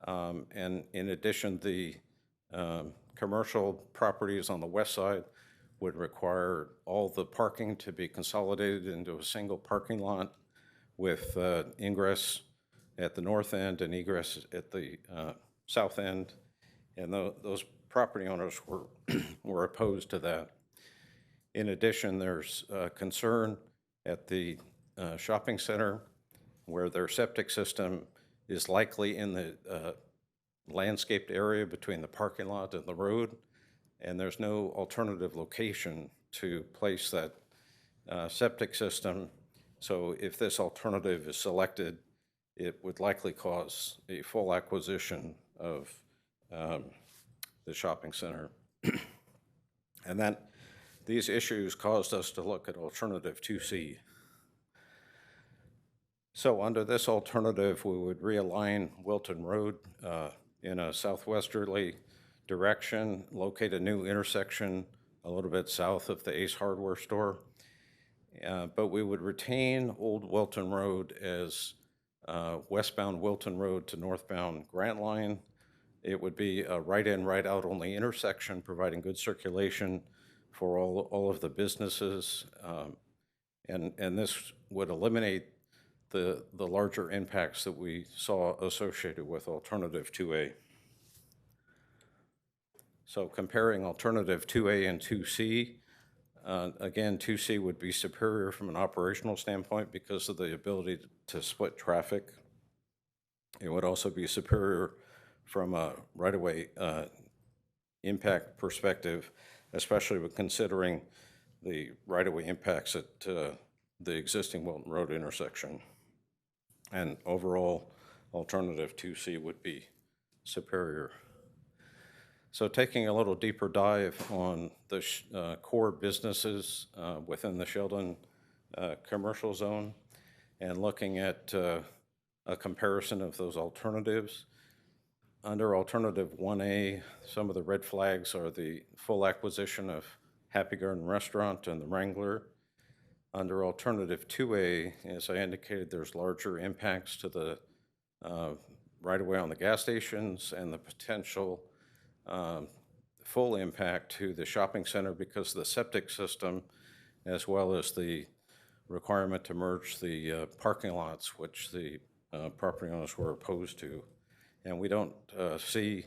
And in addition, the commercial properties on the west side would require all the parking to be consolidated into a single parking lot with ingress at the north end and egress at the south end. And those property owners were opposed to that. In addition, there's concern at the shopping center where their septic system is likely in the landscaped area between the parking lot and the road, and there's no alternative location to place that septic system. So if this alternative is selected, it would likely cause a full acquisition of the shopping center. And these issues caused us to look at alternative 2C. So under this alternative, we would realign Wilton Road in a southwesterly direction, locate a new intersection a little bit south of the Ace Hardware store. But we would retain Old Wilton Road as westbound Wilton Road to northbound Grant Line. It would be a right-in, right-out only intersection, providing good circulation for all of the businesses. And this would eliminate the larger impacts that we saw associated with alternative 2A. So comparing alternative 2A and 2C, again, 2C would be superior from an operational standpoint because of the ability to split traffic. It would also be superior from a right-of-way impact perspective, especially with considering the right-of-way impacts at the existing Wilton Road intersection. And overall, alternative 2C would be superior. So taking a little deeper dive on the core businesses within the Sheldon commercial zone and looking at a comparison of those alternatives. Under alternative 1A, some of the red flags are the full acquisition of Happy Garden Restaurant and the Wrangler. Under alternative 2A, as I indicated, there's larger impacts to the right-of-way on the gas stations and the potential full impact to the shopping center because of the septic system, as well as the requirement to merge the parking lots, which the property owners were opposed to. And we don't see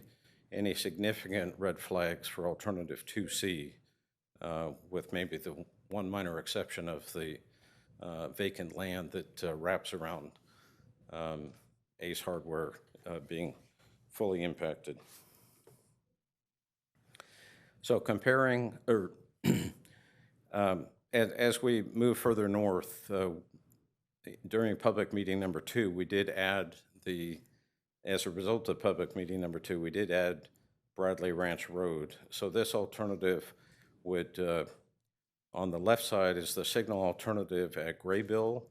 any significant red flags for alternative 2C, with maybe the one minor exception of the vacant land that wraps around Ace Hardware being fully impacted. So comparing, or as we move further north, during public meeting number 2, we did add as a result of public meeting number 2, we did add Bradley Ranch Road. So this alternative would, on the left side is the signal alternative at Graybill,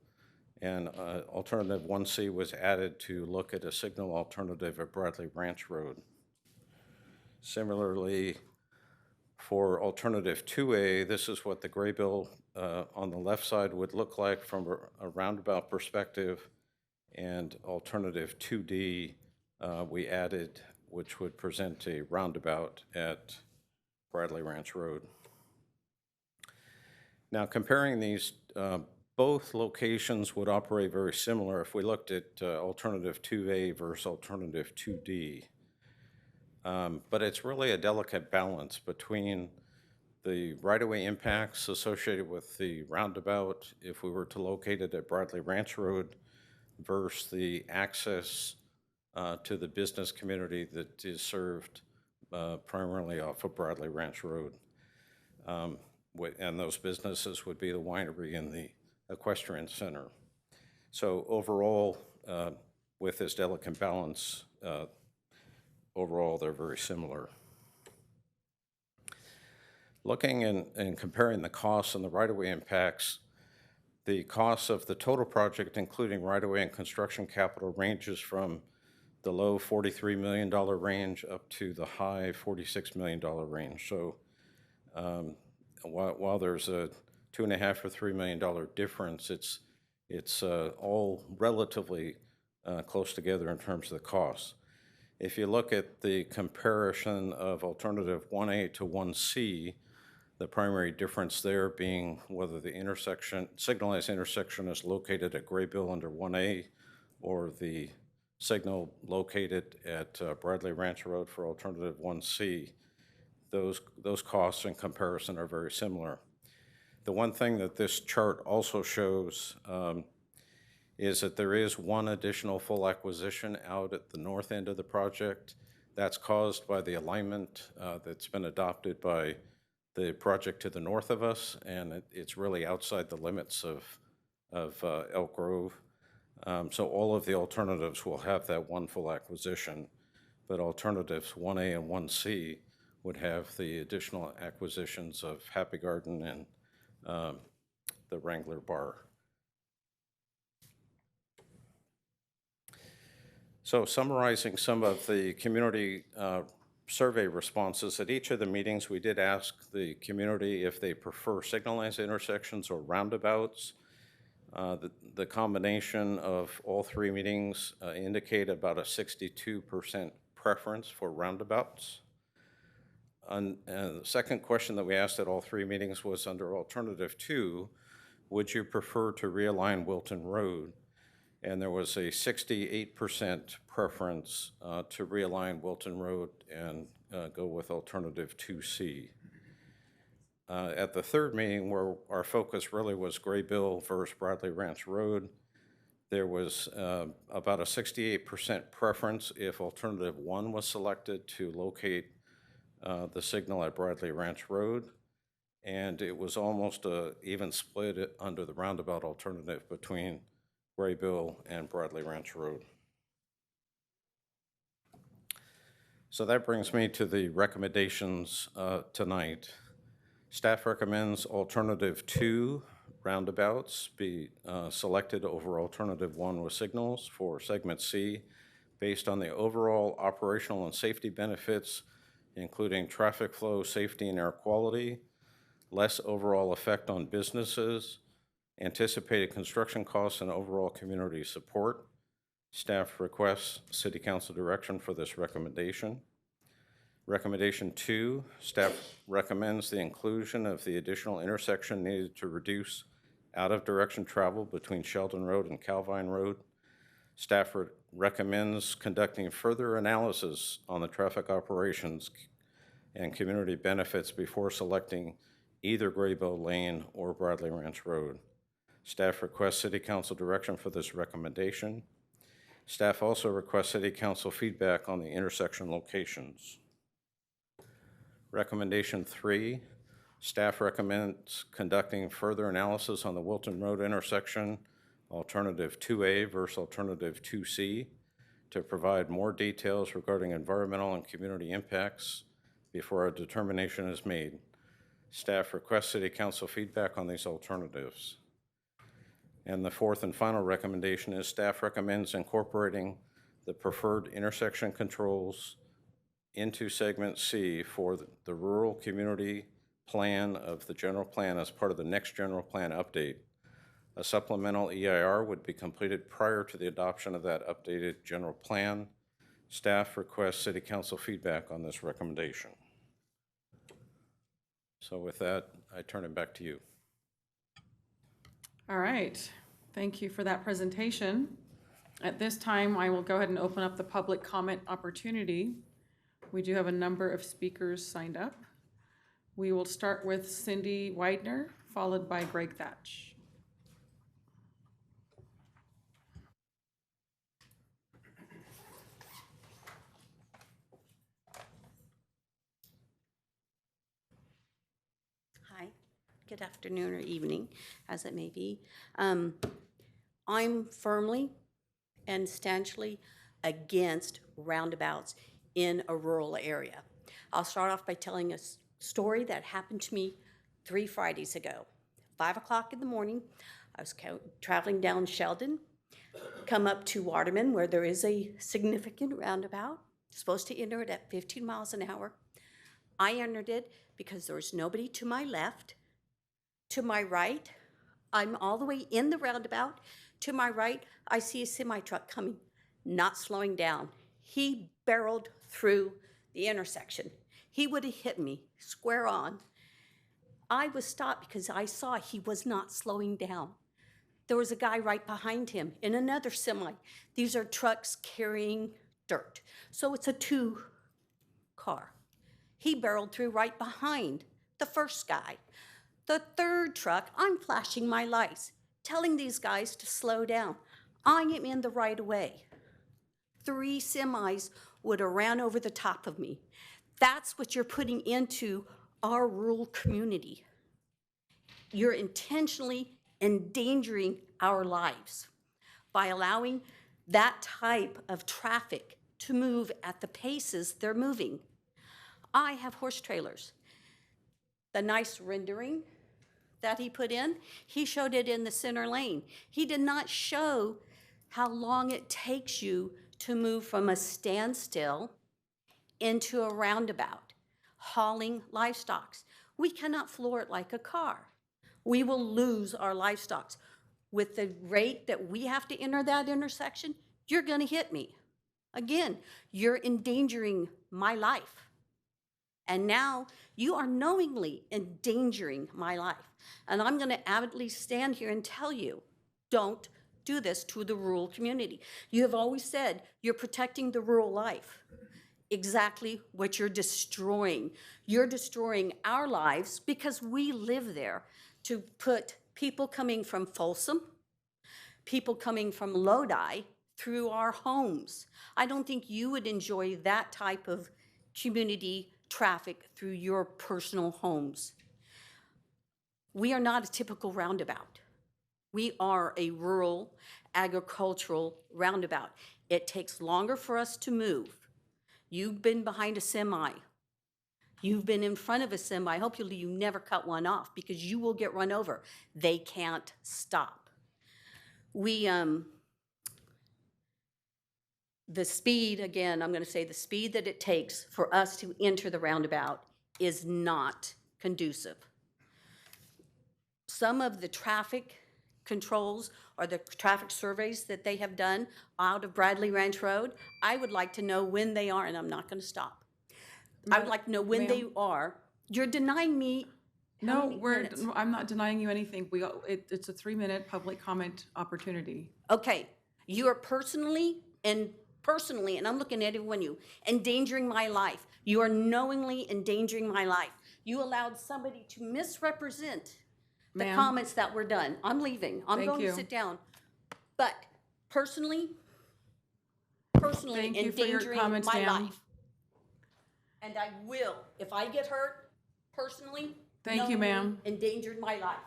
and alternative 1C was added to look at a signal alternative at Bradley Ranch Road. Similarly, for alternative 2A, this is what the Graybill on the left side would look like from a roundabout perspective, and alternative 2D we added, which would present a roundabout at Bradley Ranch Road. Now, comparing these, both locations would operate very similar if we looked at alternative 2A versus alternative 2D. But it's really a delicate balance between the right-of-way impacts associated with the roundabout, if we were to locate it at Bradley Ranch Road, versus the access to the business community that is served primarily off of Bradley Ranch Road. And those businesses would be the winery and the equestrian center. So overall, with this delicate balance, overall they're very similar. Looking and comparing the costs and the right-of-way impacts, the costs of the total project, including right-of-way and construction capital, ranges from the low $43 million range up to the high $46 million range. So while there's a $2.5 or $3 million difference, it's all relatively close together in terms of the costs. If you look at the comparison of alternative 1A to 1C, the primary difference there being whether the signalized intersection is located at Graybill under 1A or the signal located at Bradley Ranch Road for alternative 1C. Those costs in comparison are very similar. The one thing that this chart also shows is that there is one additional full acquisition out at the north end of the project. That's caused by the alignment that's been adopted by the project to the north of us, and it's really outside the limits of Elk Grove. So all of the alternatives will have that one full acquisition, but alternatives 1A and 1C would have the additional acquisitions of Happy Garden and the Wrangler Bar. So summarizing some of the community survey responses, at each of the meetings we did ask the community if they prefer signalized intersections or roundabouts. The combination of all 3 meetings indicate about a 62% preference for roundabouts. And the second question that we asked at all 3 meetings was under alternative 2, would you prefer to realign Wilton Road? and there was a 68% preference to realign Wilton Road and go with alternative 2C. At the third meeting, where our focus really was Graybill versus Bradley Ranch Road, there was about a 68% preference if alternative 1 was selected to locate the signal at Bradley Ranch Road. And it was almost a even split under the roundabout alternative between Graybill and Bradley Ranch Road. So that brings me to the recommendations tonight. Staff recommends alternative 2 roundabouts be selected over alternative 1 with signals for segment C based on the overall operational and safety benefits, including traffic flow, safety, and air quality, less overall effect on businesses, anticipated construction costs, and overall community support. Staff requests City Council direction for this recommendation. Recommendation 2, staff recommends the inclusion of the additional intersection needed to reduce out-of-direction travel between Sheldon Road and Calvine Road. Staff recommends conducting further analysis on the traffic operations and community benefits before selecting either Graybill Lane or Bradley Ranch Road. Staff requests City Council direction for this recommendation. Staff also requests City Council feedback on the intersection locations. Recommendation 3, staff recommends conducting further analysis on the Wilton Road intersection, alternative 2A versus alternative 2C, to provide more details regarding environmental and community impacts before a determination is made. Staff requests City Council feedback on these alternatives. And the fourth and final recommendation is staff recommends incorporating the preferred intersection controls into segment C for the rural community plan of the general plan as part of the next general plan update. A supplemental EIR would be completed prior to the adoption of that updated general plan. Staff requests City Council feedback on this recommendation. So with that, I turn it back to you. All right, thank you for that presentation. At this time, I will go ahead and open up the public comment opportunity. We do have a number of speakers signed up. We will start with Cindy Widener, followed by Greg Thatch. Hi, good afternoon or evening, as it may be. I'm firmly and stanchly against roundabouts in a rural area. I'll start off by telling a story that happened to me 3 Fridays ago. 5 o'clock in the morning, I was traveling down Sheldon, come up to Waterman, where there is a significant roundabout, supposed to enter it at 15 miles an hour. I entered it because there was nobody to my left. To my right, I'm all the way in the roundabout. To my right, I see a semi-truck coming, not slowing down. He barreled through the intersection. He would have hit me square on. I was stopped because I saw he was not slowing down. There was a guy right behind him in another semi. These are trucks carrying dirt. So it's a 2-car. He barreled through right behind the first guy. The third truck, I'm flashing my lights, telling these guys to slow down. I am in the right of way. 3 semis would have ran over the top of me. That's what you're putting into our rural community. You're intentionally endangering our lives by allowing that type of traffic to move at the paces they're moving. I have horse trailers. The nice rendering that he put in, he showed it in the center lane. He did not show how long it takes you to move from a standstill into a roundabout, hauling livestock. We cannot floor it like a car. We will lose our livestock. With the rate that we have to enter that intersection, you're gonna hit me. Again, you're endangering my life. And now you are knowingly endangering my life. And I'm gonna avidly stand here and tell you, don't do this to the rural community. You have always said you're protecting the rural life. Exactly what you're destroying. You're destroying our lives because we live there to put people coming from Folsom, people coming from Lodi through our homes. I don't think you would enjoy that type of community traffic through your personal homes. We are not a typical roundabout. We are a rural agricultural roundabout. It takes longer for us to move. You've been behind a semi. You've been in front of a semi. Hopefully you never cut one off because you will get run over. They can't stop. The speed, again, I'm going to say the speed that it takes for us to enter the roundabout is not conducive. Some of the traffic controls or the traffic surveys that they have done out of Bradley Ranch Road, I would like to know when they are, and I'm not going to stop. I would like to know when they are. You're denying me. No, I'm not denying you anything. It's a 3-minute public comment opportunity. Okay, you are personally, and I'm looking at everyone, you, endangering my life. You are knowingly endangering my life. You allowed somebody to misrepresent the comments that were done. I'm leaving. I'm going to sit down. But personally endangering my life. And I will, if I get hurt, personally, thank you, ma'am. Endangered my life.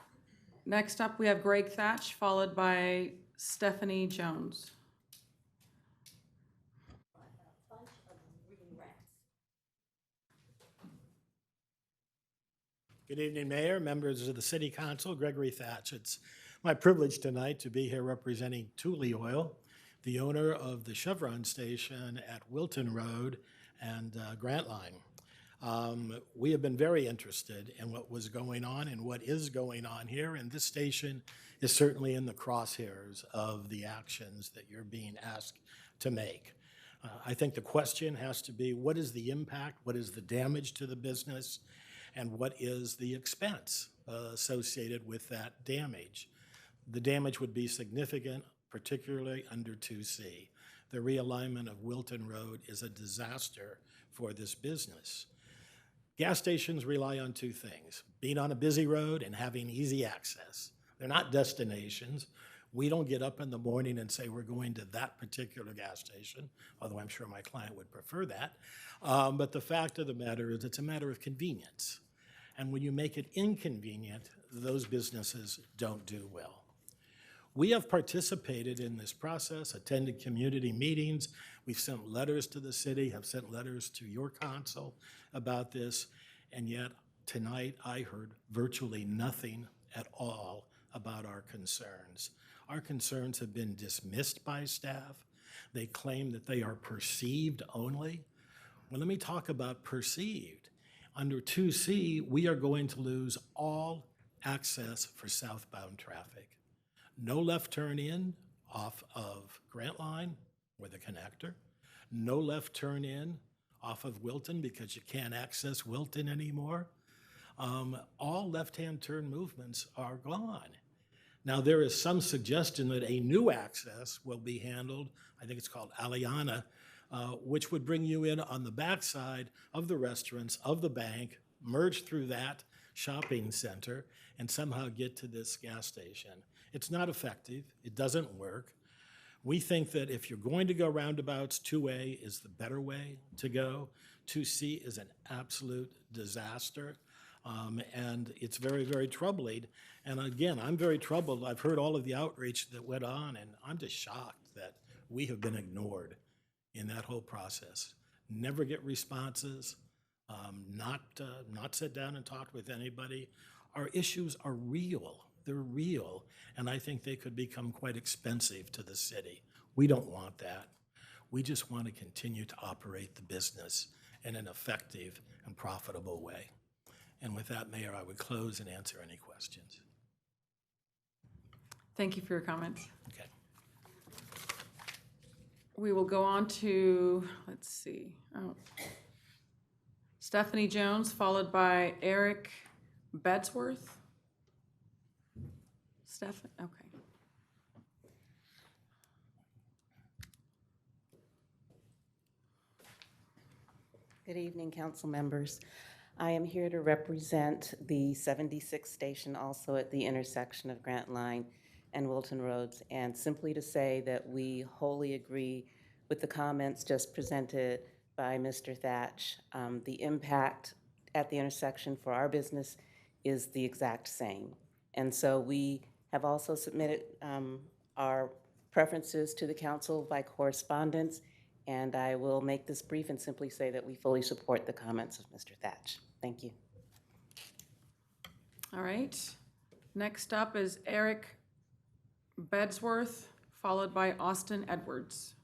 Next up, we have Greg Thatch, followed by Stephanie Jones. Good evening, Mayor, members of the City Council, Gregory Thatch. It's my privilege tonight to be here representing Thule Oil, the owner of the Chevron station at Wilton Road and Grant Line. We have been very interested in what was going on and what is going on here, and this station is certainly in the crosshairs of the actions that you're being asked to make. I think the question has to be, what is the impact, what is the damage to the business, and what is the expense associated with that damage? The damage would be significant, particularly under 2C. The realignment of Wilton Road is a disaster for this business. Gas stations rely on two things: being on a busy road and having easy access. They're not destinations. We don't get up in the morning and say we're going to that particular gas station, although I'm sure my client would prefer that. But the fact of the matter is it's a matter of convenience. And when you make it inconvenient, those businesses don't do well. We have participated in this process, attended community meetings. We've sent letters to the city, have sent letters to your council about this, and yet tonight I heard virtually nothing at all about our concerns. Our concerns have been dismissed by staff. They claim that they are perceived only. Well, let me talk about perceived. Under 2C, we are going to lose all access for southbound traffic. No left turn in off of Grant Line or the connector. No left turn in off of Wilton because you can't access Wilton anymore. All left-hand turn movements are gone. Now, there is some suggestion that a new access will be handled, I think it's called Aliana, which would bring you in on the backside of the restaurants, of the bank, merge through that shopping center, and somehow get to this gas station. It's not effective. It doesn't work. We think that if you're going to go roundabouts, 2A is the better way to go. 2C is an absolute disaster, and it's very, very troubling. And again, I'm very troubled. I've heard all of the outreach that went on, and I'm just shocked that we have been ignored in that whole process. Never get responses, not sit down and talk with anybody. Our issues are real. They're real, and I think they could become quite expensive to the city. We don't want that. We just want to continue to operate the business in an effective and profitable way. And with that, Mayor, I would close and answer any questions. Thank you for your comments. Okay. We will go on to, let's see, Stephanie Jones, followed by Eric Bedsworth. Okay. Good evening, council members. I am here to represent the 76th station, also at the intersection of Grant Line and Wilton Roads, and simply to say that we wholly agree with the comments just presented by Mr. Thatch. The impact at the intersection for our business is the exact same. And so we have also submitted our preferences to the council by correspondence, and I will make this brief and simply say that we fully support the comments of Mr. Thatch. Thank you. All right. Next up is Eric Bedsworth, followed by Austin Edwards.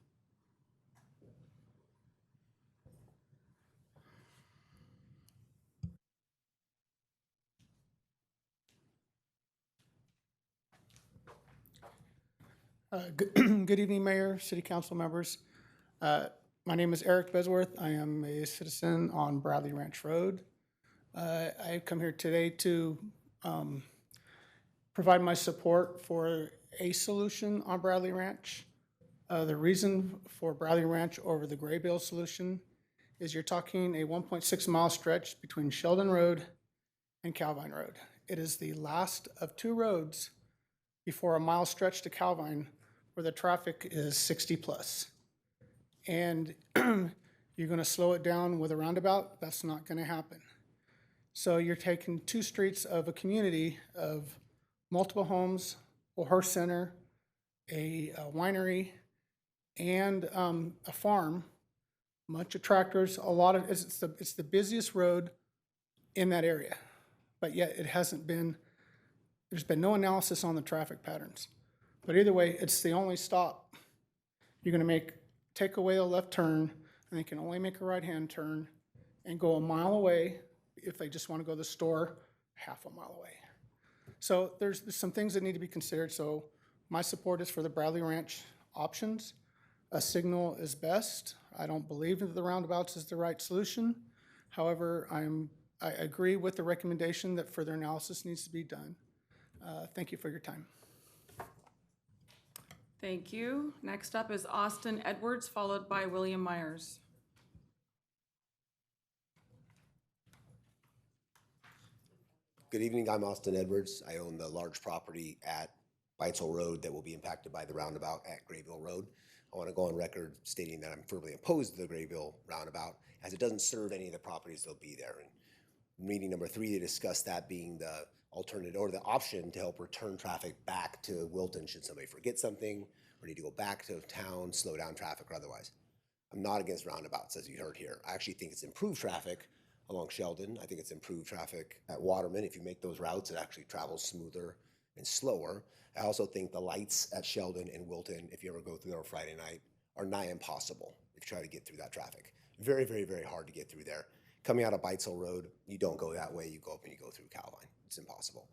Good evening, Mayor, City Council members. My name is Eric Besworth. I am a citizen on Bradley Ranch Road. I come here today to provide my support for a solution on Bradley Ranch. The reason for Bradley Ranch over the Graybill solution is you're talking a 1.6 mile stretch between Sheldon Road and Calvine Road. It is the last of two roads before a mile stretch to Calvine where the traffic is 60 plus. And you're gonna slow it down with a roundabout? That's not gonna happen. So you're taking two streets of a community of multiple homes, a horse center, a winery, and a farm, a bunch of tractors, it's the busiest road in that area. But yet there's been no analysis on the traffic patterns. But either way, it's the only stop. You're gonna take away a left turn, and they can only make a right-hand turn and go a mile away if they just wanna go to the store, half a mile away. So there's some things that need to be considered. So my support is for the Bradley Ranch options. A signal is best. I don't believe that the roundabouts is the right solution. However, I agree with the recommendation that further analysis needs to be done. Thank you for your time. Thank you. Next up is Austin Edwards, followed by William Myers. Good evening, I'm Austin Edwards. I own the large property at Beitzel Road that will be impacted by the roundabout at Graybill Road. I want to go on record stating that I'm firmly opposed to the Graybill roundabout as it doesn't serve any of the properties that'll be there. In meeting number 3, they discussed that being the alternative or the option to help return traffic back to Wilton should somebody forget something or need to go back to town, slow down traffic or otherwise. I'm not against roundabouts, as you heard here. I actually think it's improved traffic along Sheldon. I think it's improved traffic at Waterman. If you make those routes, it actually travels smoother and slower. I also think the lights at Sheldon and Wilton, if you ever go through there on Friday night, are nigh impossible if you try to get through that traffic. Very, very, very hard to get through there. Coming out of Beitzel Road, you don't go that way. You go up and you go through Calvine. It's impossible.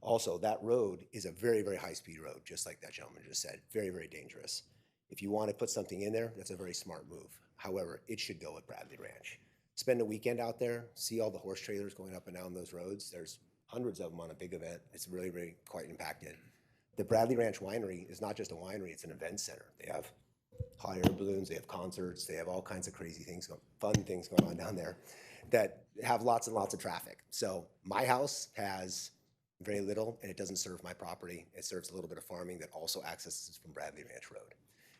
Also, that road is a very, very high-speed road, just like that gentleman just said. Very, very dangerous. If you want to put something in there, that's a very smart move. However, it should go with Bradley Ranch. Spend a weekend out there, see all the horse trailers going up and down those roads. There's hundreds of them on a big event. It's really, really quite impacted. The Bradley Ranch Winery is not just a winery, it's an event center. They have hot air balloons, they have concerts, they have all kinds of crazy things, fun things going on down there that have lots and lots of traffic. So my house has very little, and it doesn't serve my property. It serves a little bit of farming that also accesses from Bradley Ranch Road.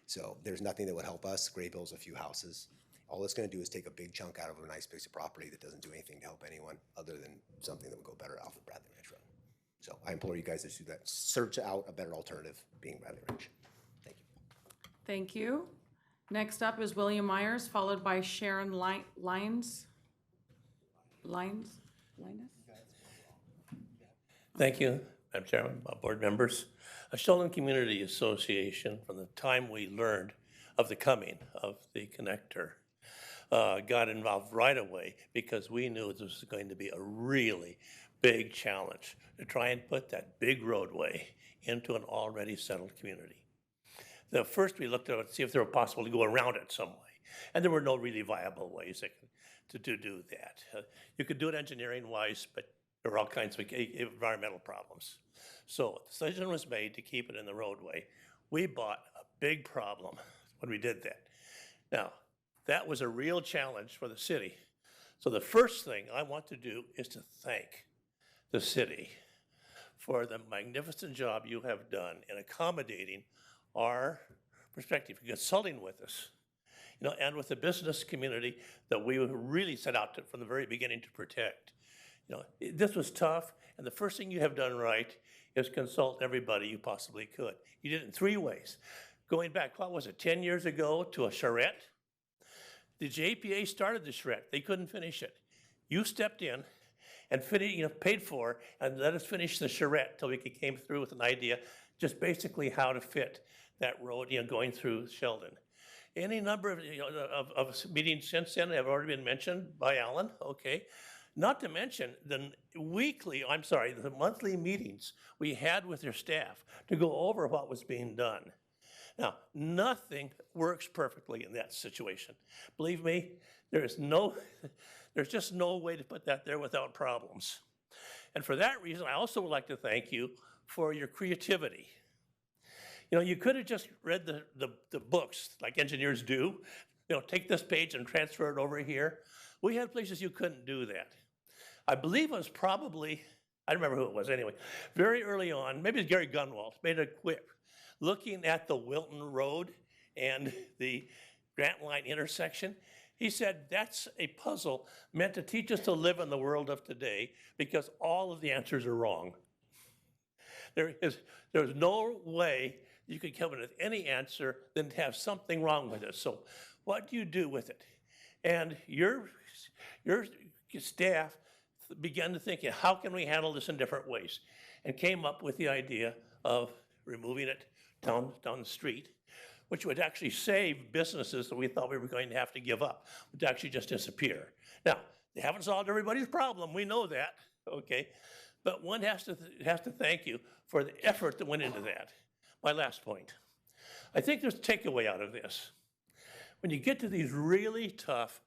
So there's nothing that would help us. Graybill's a few houses. All it's gonna do is take a big chunk out of a nice piece of property that doesn't do anything to help anyone other than something that would go better off of Bradley Ranch Road. So I implore you guys to do that. Search out a better alternative being Bradley Ranch. Thank you. Thank you. Next up is William Myers, followed by Sharon Lyons. Linus? Thank you, Madam Chairman, board members. Sheldon Community Association, from the time we learned of the coming of the connector, got involved right away because we knew this was going to be a really big challenge to try and put that big roadway into an already settled community. First, we looked at it to see if there were possible to go around it some way, and there were no really viable ways to do that. You could do it engineering-wise, but there were all kinds of environmental problems. So the decision was made to keep it in the roadway. We bought a big problem when we did that. Now, that was a real challenge for the city So the first thing I want to do is to thank the city for the magnificent job you have done in accommodating our perspective, consulting with us, you know, and with the business community that we really set out to, from the very beginning, to protect. You know, this was tough, and the first thing you have done right is consult everybody you possibly could. You did it in 3 ways. Going back, what was it, 10 years ago to a charrette? The JPA started the charrette. They couldn't finish it. You stepped in and paid for and let us finish the charrette till we came through with an idea, just basically how to fit that road, you know, going through Sheldon. Any number of, you know, of meetings since then have already been mentioned by Alan, okay? Not to mention the monthly meetings we had with your staff to go over what was being done. Now, nothing works perfectly in that situation. Believe me, there's just no way to put that there without problems. And for that reason, I also would like to thank you for your creativity. You know, you could have just read the books like engineers do, you know, take this page and transfer it over here. We had places you couldn't do that. I believe it was probably, I don't remember who it was anyway, very early on, maybe it's Gary Gunwald, made a quip looking at the Wilton Road and the Grant Line intersection. He said that's a puzzle meant to teach us to live in the world of today because all of the answers are wrong. There's no way you could come up with any answer than to have something wrong with it. So what do you do with it? And your staff began to think, how can we handle this in different ways? And came up with the idea of removing it down the street, which would actually save businesses that we thought we were going to have to give up, would actually just disappear. Now, they haven't solved everybody's problem, we know that, okay? But one has to thank you for the effort that went into that. My last point. I think there's a takeaway out of this. When you get to these really tough,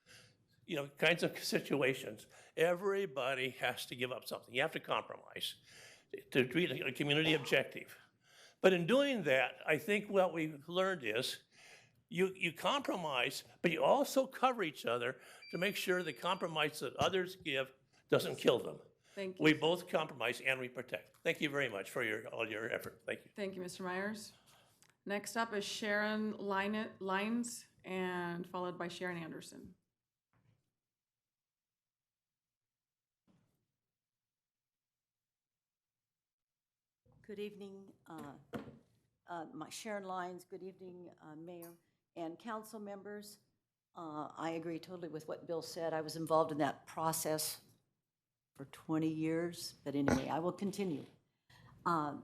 you know, kinds of situations, everybody has to give up something. You have to compromise to reach a community objective. But in doing that, I think what we've learned is you compromise, but you also cover each other to make sure the compromise that others give doesn't kill them. Thank you. We both compromise and we protect. Thank you very much for all your effort. Thank you. Thank you, Mr. Myers. Next up is Sharon Lines, and followed by Sharon Anderson. Good evening, Sharon Lyons. Good evening, Mayor and council members. I agree totally with what Bill said. I was involved in that process for 20 years, but anyway, I will continue.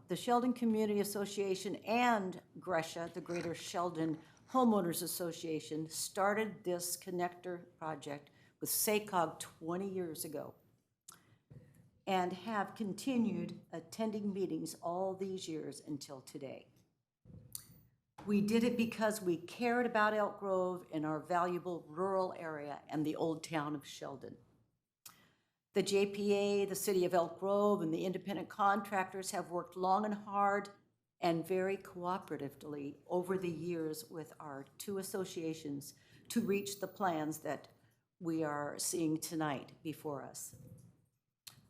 The Sheldon Community Association and GRESHA, the Greater Sheldon Homeowners Association, started this connector project with SACOG 20 years ago, and have continued attending meetings all these years until today. We did it because we cared about Elk Grove and our valuable rural area and the old town of Sheldon. The JPA, the City of Elk Grove, and the independent contractors have worked long and hard and very cooperatively over the years with our 2 associations to reach the plans that we are seeing tonight before us.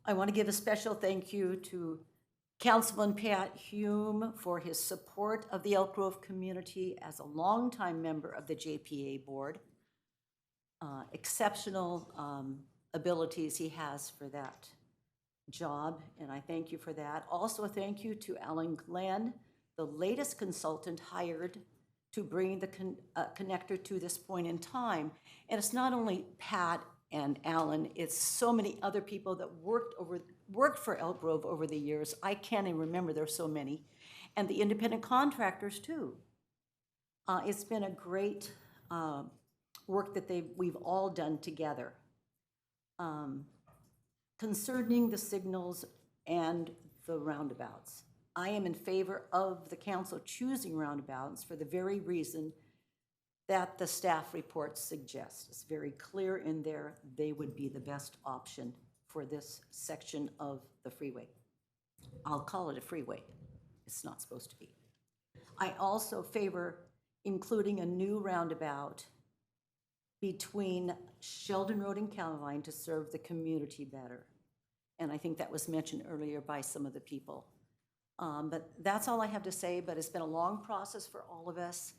I want to give a special thank you to Councilman Pat Hume for his support of the Elk Grove community as a longtime member of the JPA board. Exceptional abilities he has for that job, and I thank you for that. Also, a thank you to Alan Glenn, the latest consultant hired to bring the connector to this point in time. And it's not only Pat and Alan, it's so many other people that worked for Elk Grove over the years. I can't even remember, there's so many. And the independent contractors too. It's been a great work that we've all done together. Concerning the signals and the roundabouts, I am in favor of the council choosing roundabouts for the very reason that the staff report suggests. It's very clear in there they would be the best option for this section of the freeway. I'll call it a freeway. It's not supposed to be. I also favor including a new roundabout between Sheldon Road and Calamine to serve the community better. And I think that was mentioned earlier by some of the people. But that's all I have to say, but it's been a long process for all of us.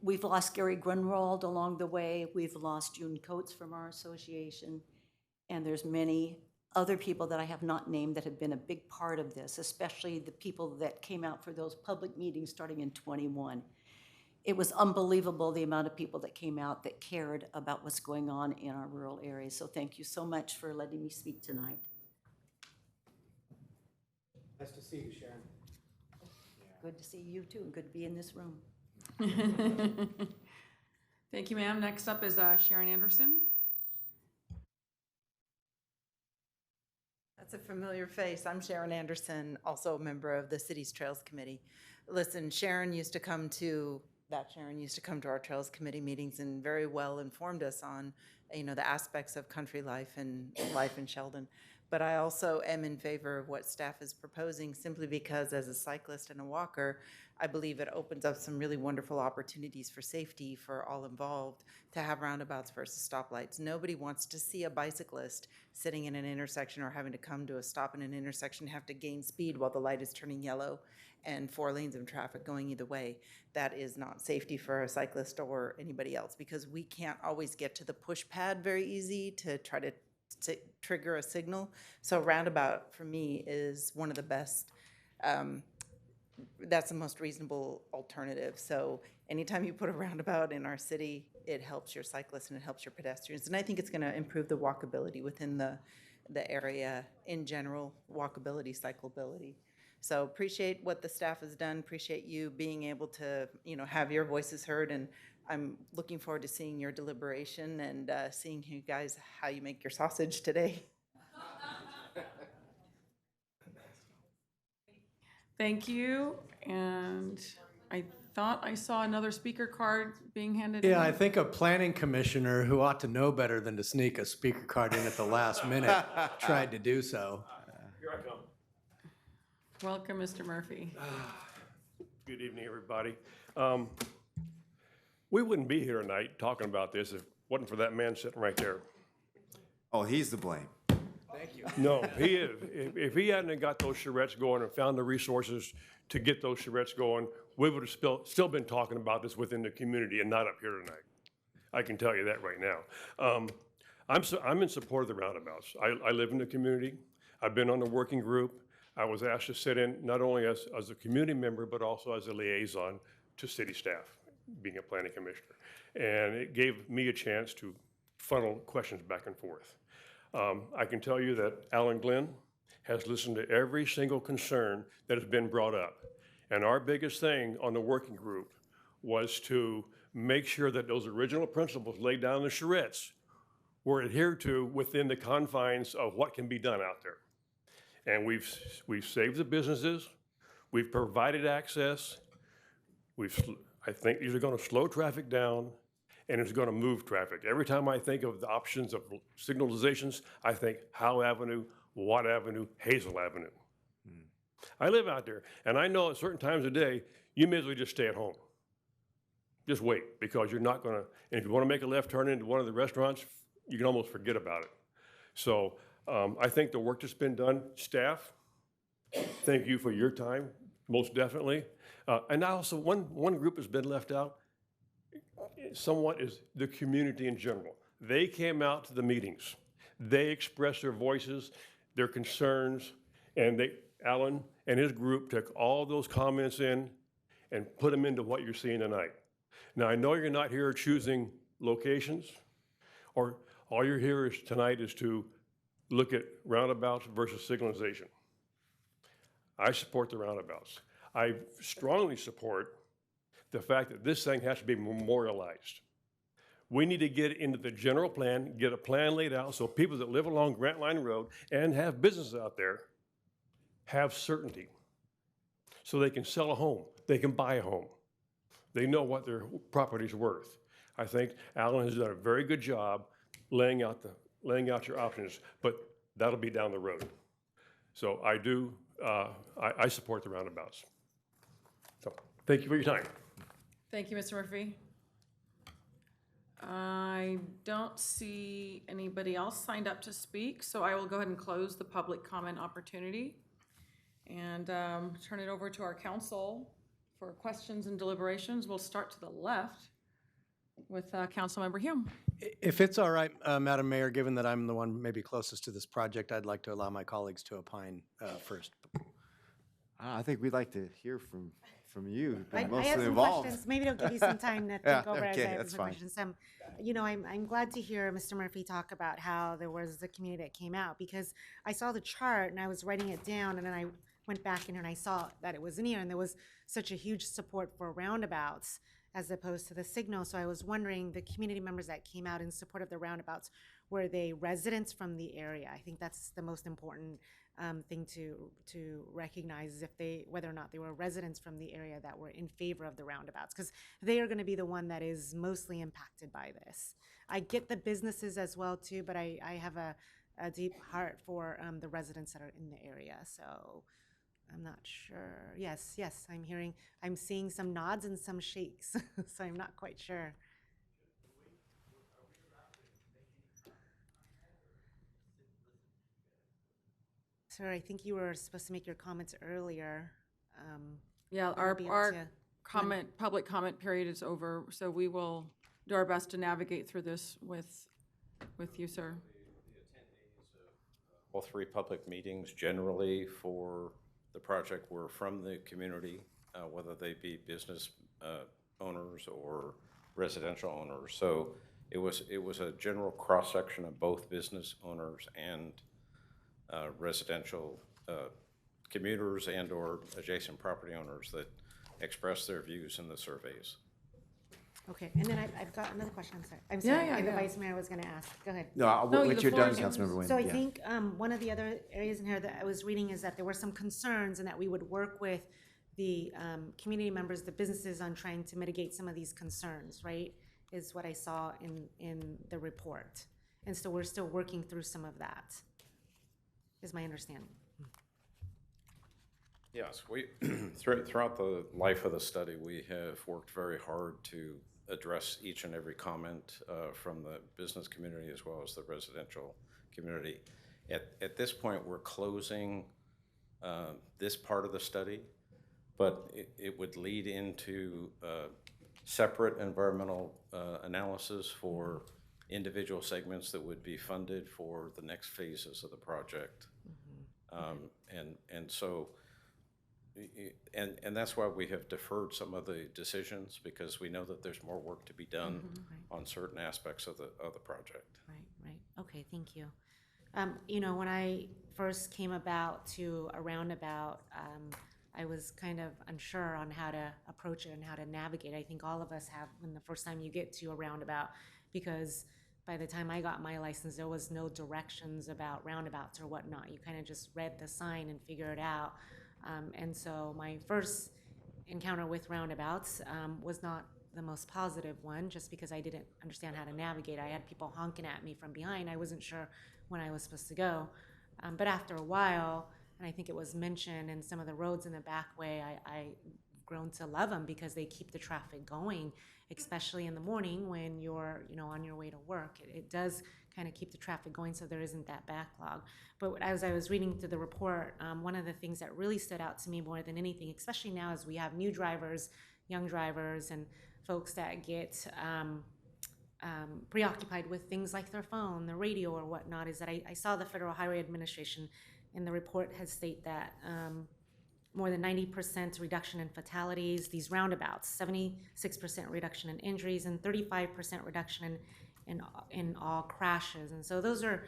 We've lost Gary Grunwald along the way. We've lost June Coates from our association. And there's many other people that I have not named that have been a big part of this, especially the people that came out for those public meetings starting in '21. It was unbelievable the amount of people that came out that cared about what's going on in our rural areas. So thank you so much for letting me speak tonight. Nice to see you, Sharon. Good to see you too, and good to be in this room. Thank you, ma'am. Next up is Sharon Anderson. That's a familiar face. I'm Sharon Anderson, also a member of the city's Trails Committee. Listen, Sharon used to come to our Trails Committee meetings and very well informed us on, the aspects of country life and life in Sheldon. But I also am in favor of what staff is proposing simply because as a cyclist and a walker, I believe it opens up some really wonderful opportunities for safety for all involved to have roundabouts versus stoplights. Nobody wants to see a bicyclist sitting in an intersection or having to come to a stop in an intersection, have to gain speed while the light is turning yellow and 4 lanes of traffic going either way. That is not safety for a cyclist or anybody else because we can't always get to the push pad very easy to try to trigger a signal. So roundabout for me is one of the best, that's the most reasonable alternative. So anytime you put a roundabout in our city, it helps your cyclists and it helps your pedestrians. And I think it's gonna improve the walkability within the area in general, walkability, cyclability. So appreciate what the staff has done, appreciate you being able to, have your voices heard, and I'm looking forward to seeing your deliberation and seeing you guys, how you make your sausage today. Thank you. And I thought I saw another speaker card being handed in. Yeah, I think a planning commissioner who ought to know better than to sneak a speaker card in at the last minute tried to do so. Here I come. Welcome, Mr. Murphy. Good evening, everybody. We wouldn't be here tonight talking about this if it wasn't for that man sitting right there. Oh, he's to blame. Thank you. No, he is. If he hadn't have got those charrettes going and found the resources to get those charrettes going, we would have still been talking about this within the community and not up here tonight. I can tell you that right now. I'm in support of the roundabouts. I live in the community. I've been on the working group. I was asked to sit in not only as a community member, but also as a liaison to city staff, being a planning commissioner. And it gave me a chance to funnel questions back and forth. I can tell you that Alan Glenn has listened to every single concern that has been brought up. And our biggest thing on the working group was to make sure that those original principles laid down in the charrettes were adhered to within the confines of what can be done out there. And we've saved the businesses, we've provided access, I think these are going to slow traffic down, and it's going to move traffic. Every time I think of the options of signalizations, I think Howe Avenue, Watt Avenue, Hazel Avenue. I live out there, and I know at certain times of day, you may as well just stay at home. Just wait, because you're not going to, and if you want to make a left turn into one of the restaurants, you can almost forget about it. So I think the work that's been done, staff, thank you for your time, most definitely. And also, one group has been left out somewhat is the community in general. They came out to the meetings. They expressed their voices, their concerns, and Alan and his group took all those comments in and put them into what you're seeing tonight. Now, I know you're not here choosing locations, or all you're here tonight is to look at roundabouts versus signalization. I support the roundabouts. I strongly support the fact that this thing has to be memorialized. We need to get into the general plan, get a plan laid out so people that live along Grant Line Road and have businesses out there have certainty. So they can sell a home, they can buy a home. They know what their property's worth. I think Alan has done a very good job laying out your options, but that'll be down the road. So I support the roundabouts. So thank you for your time. Thank you, Mr. Murphy. I don't see anybody else signed up to speak, so I will go ahead and close the public comment opportunity and turn it over to our council for questions and deliberations. We'll start to the left with Councilmember Hume. If it's all right, Madam Mayor, given that I'm the one maybe closest to this project, I'd like to allow my colleagues to opine first. I think we'd like to hear from you. You've been I have mostly some involved. questions. Maybe it'll give you some time to Yeah, think over as I okay, have that's some fine. questions. I'm glad to hear Mr. Murphy talk about how there was a community that came out, because I saw the chart and I was writing it down, and then I went back in and I saw that it was in here, and there was such a huge support for roundabouts as opposed to the signal. So I was wondering, the community members that came out in support of the roundabouts, were they residents from the area? I think that's the most important thing to recognize, is whether or not they were residents from the area that were in favor of the roundabouts, because they are going to be the one that is mostly impacted by this. I get the businesses as well too, but I have a deep heart for the residents that are in the area. So I'm not sure. Yes, I'm seeing some nods and some shakes, so I'm not quite sure. Sir, I think you were supposed to make your comments earlier. Yeah, Will be up our to- public comment period is over, so we will do our best to navigate through this with you, sir. All three public meetings generally for the project were from the community, whether they be business owners or residential owners. So it was a general cross-section of both business owners and residential commuters and or adjacent property owners that expressed their views in the surveys. Okay, and then I've got another question. I'm sorry. Yeah, The yeah. Vice Mayor was going to ask. Go ahead. No, I'll No, let the you floor done, is yours. Councilmember Wynn. So I Yeah. think one of the other areas in here that I was reading is that there were some concerns, and that we would work with the community members, the businesses, on trying to mitigate some of these concerns, right? Is what I saw in the report. And so we're still working through some of that, is my understanding. Yes, we throughout the life of the study, we have worked very hard to address each and every comment from the business community as well as the residential community. At this point, we're closing this part of the study, but it would lead into separate environmental analysis for individual segments that would be funded for the next phases of the project. And so, and that's why we have deferred some of the decisions, because we know that there's more work to be done on certain aspects of the project. Right. Okay, thank you. When I first came about to a roundabout, I was kind of unsure on how to approach it and how to navigate. I think all of us have when the first time you get to a roundabout, because by the time I got my license, there was no directions about roundabouts or whatnot. You kind of just read the sign and figure it out. And so my first encounter with roundabouts was not the most positive one, just because I didn't understand how to navigate. I had people honking at me from behind. I wasn't sure when I was supposed to go. But after a while, and I think it was mentioned in some of the roads in the back way, I grown to love them because they keep the traffic going, especially in the morning when you're on your way to work. It does kind of keep the traffic going, so there isn't that backlog. But as I was reading through the report, one of the things that really stood out to me more than anything, especially now as we have new drivers, young drivers, and folks that get preoccupied with things like their phone, their radio, or whatnot, is that I saw the Federal Highway Administration in the report has stated that more than 90% reduction in fatalities, these roundabouts, 76% reduction in injuries, and 35% reduction in all crashes. And so those are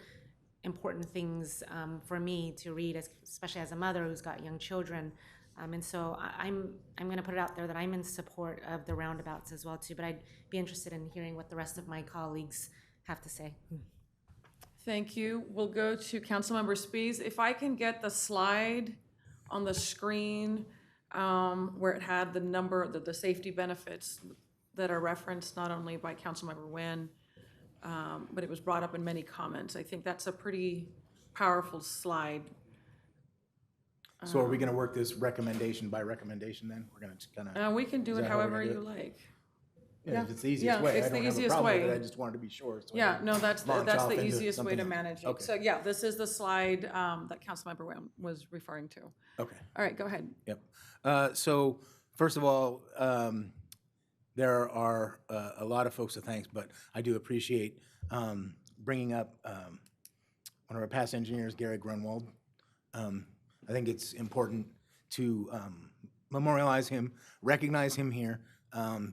important things for me to read, especially as a mother who's got young children. And so I'm going to put it out there that I'm in support of the roundabouts as well too, but I'd be interested in hearing what the rest of my colleagues have to say. Thank you. We'll go to Councilmember Spies. If I can get the slide on the screen where it had the number, the safety benefits that are referenced not only by Councilmember Wynn, but it was brought up in many comments. I think that's a pretty powerful slide. So are we going to work this recommendation by recommendation then? We're going to kind of. We can do it however you like. Yeah. If it's the Yeah, easiest way, it's I the don't have a easiest problem with way. it. I just wanted to be sure. so I Yeah, didn't no, that's launch off the into easiest way to something else. manage it. Okay. So yeah, this is the slide that Councilmember Wham was referring to. Okay. All right, go ahead. Yep. So first of all, there are a lot of folks to thank, but I do appreciate bringing up one of our past engineers, Gary Grunwald. I think it's important to memorialize him, recognize him here,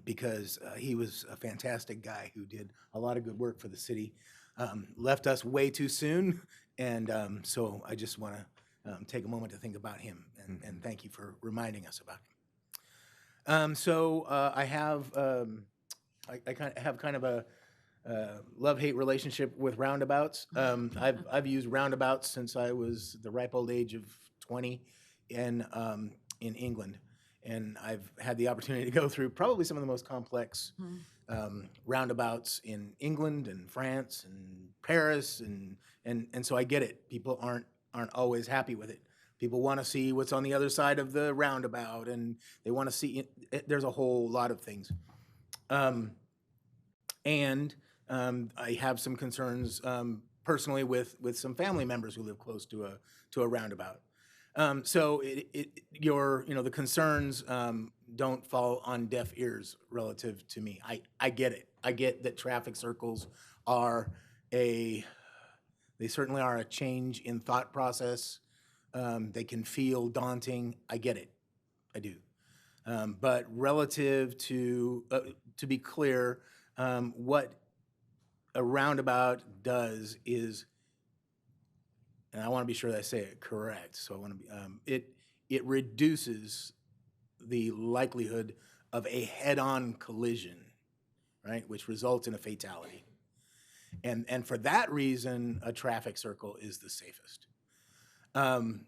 because he was a fantastic guy who did a lot of good work for the city. Left us way too soon, and so I just want to take a moment to think about him, and thank you for reminding us about him. I have I kind of a love-hate relationship with roundabouts. I've used roundabouts since I was the ripe old age of 20 in England, and I've had the opportunity to go through probably some of the most complex roundabouts in England and France and Paris, and so I get it. People aren't always happy with it. People want to see what's on the other side of the roundabout, and they want to see there's a whole lot of things. I have some concerns personally with some family members who live close to a roundabout. The concerns don't fall on deaf ears relative to me. I get it. I get that traffic circles they certainly are a change in thought process. They can feel daunting. I get it. I do. But relative to be clear, what a roundabout does is, and I want to be sure that I say it correct, so I want to be, it reduces the likelihood of a head-on collision, right, which results in a fatality. And for that reason, a traffic circle is the safest. I'm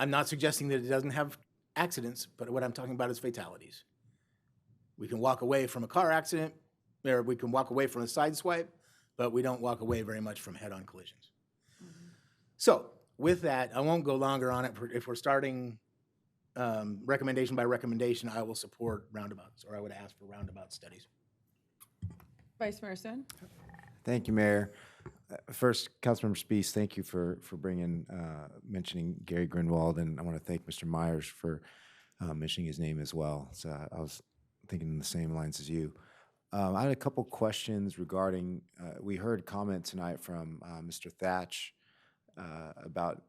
not suggesting that it doesn't have accidents, but what I'm talking about is fatalities. We can walk away from a car accident, or we can walk away from a side swipe, but we don't walk away very much from head-on collisions. So with that, I won't go longer on it. If we're starting recommendation by recommendation, I will support roundabouts, or I would ask for roundabout studies. Vice Mayor Sun? Thank you, Mayor. First, Councilmember Spees, thank you for mentioning Gary Grunwald, and I want to thank Mr. Myers for mentioning his name as well. So I was thinking in the same lines as you. I had a couple questions regarding, we heard comment tonight from Mr. Thatch about,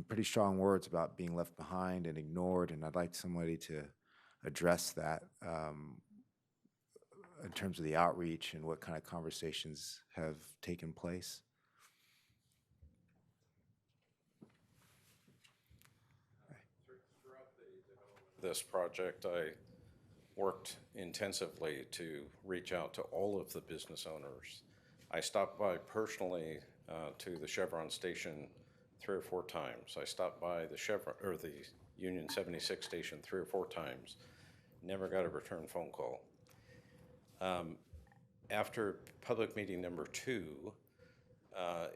pretty strong words about being left behind and ignored, and I'd like somebody to address that in terms of the outreach and what kind of conversations have taken place. This project, I worked intensively to reach out to all of the business owners. I stopped by personally to the Chevron station 3 or 4 times. I stopped by the Union 76 station 3 or 4 times. Never got a return phone call. After public meeting number 2,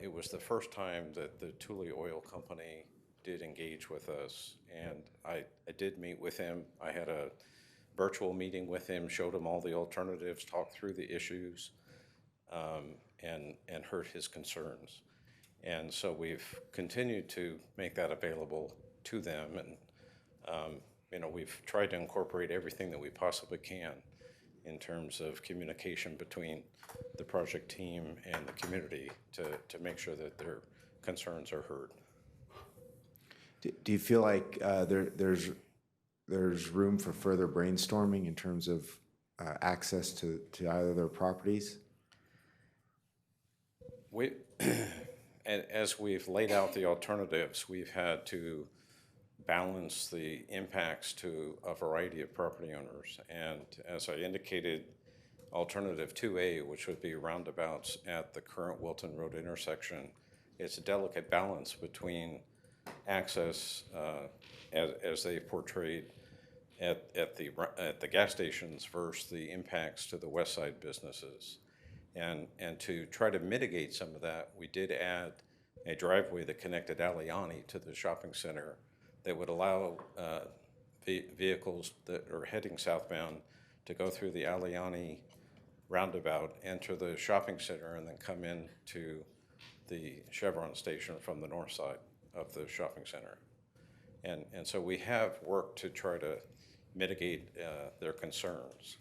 it was the first time that the Thule Oil Company did engage with us, and I did meet with him. I had a virtual meeting with him, showed him all the alternatives, talked through the issues, and heard his concerns. And so we've continued to make that available to them, and we've tried to incorporate everything that we possibly can in terms of communication between the project team and the community to make sure that their concerns are heard. Do you feel like there's room for further brainstorming in terms of access to either of their properties? As we've laid out the alternatives, we've had to balance the impacts to a variety of property owners. And as I indicated, alternative 2A, which would be roundabouts at the current Wilton Road intersection, it's a delicate balance between access as they've portrayed at the gas stations versus the impacts to the west side businesses. And to try to mitigate some of that, we did add a driveway that connected Aliani to the shopping center that would allow vehicles that are heading southbound to go through the Aliani roundabout, enter the shopping center, and then come in to the Chevron station from the north side of the shopping center. And so we have worked to try to mitigate their concerns.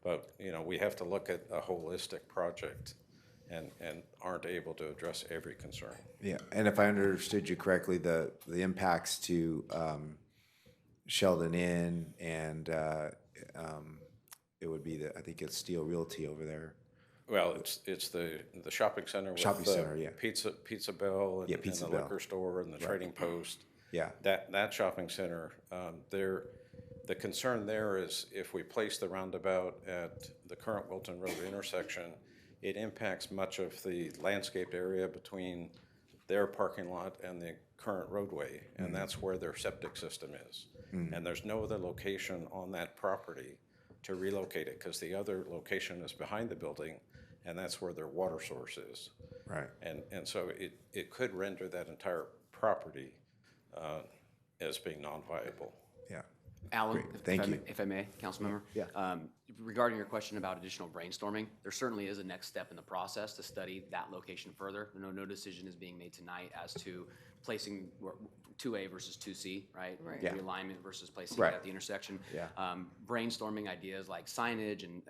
But, you know, we have to look at a holistic project and aren't able to address every concern. Yeah, and if I understood you correctly, the impacts to Sheldon Inn and it would be I think it's Steel Realty over there. Well, it's the shopping center with Shopping the center, yeah. Pizza Bell and, Pizza and the Bell. liquor store and the Right. trading post. Yeah. That shopping center, the concern there is if we place the roundabout at the current Wilton Road intersection, it impacts much of the landscaped area between their parking lot and the current roadway, and that's where their septic system is. And there's no other location on that property to relocate it, because the other location is behind the building, and that's where their water source is. Right. And so it could render that entire property as being non-viable. Yeah. Alan, Great. Thank you. if I may, council member. Yeah. Regarding your question about additional brainstorming, there certainly is a next step in the process to study that location further. No decision is being made tonight as to placing 2A versus 2C, right? Right. Yeah. Realignment versus placing Right. it at the intersection. Yeah. Brainstorming ideas like signage and,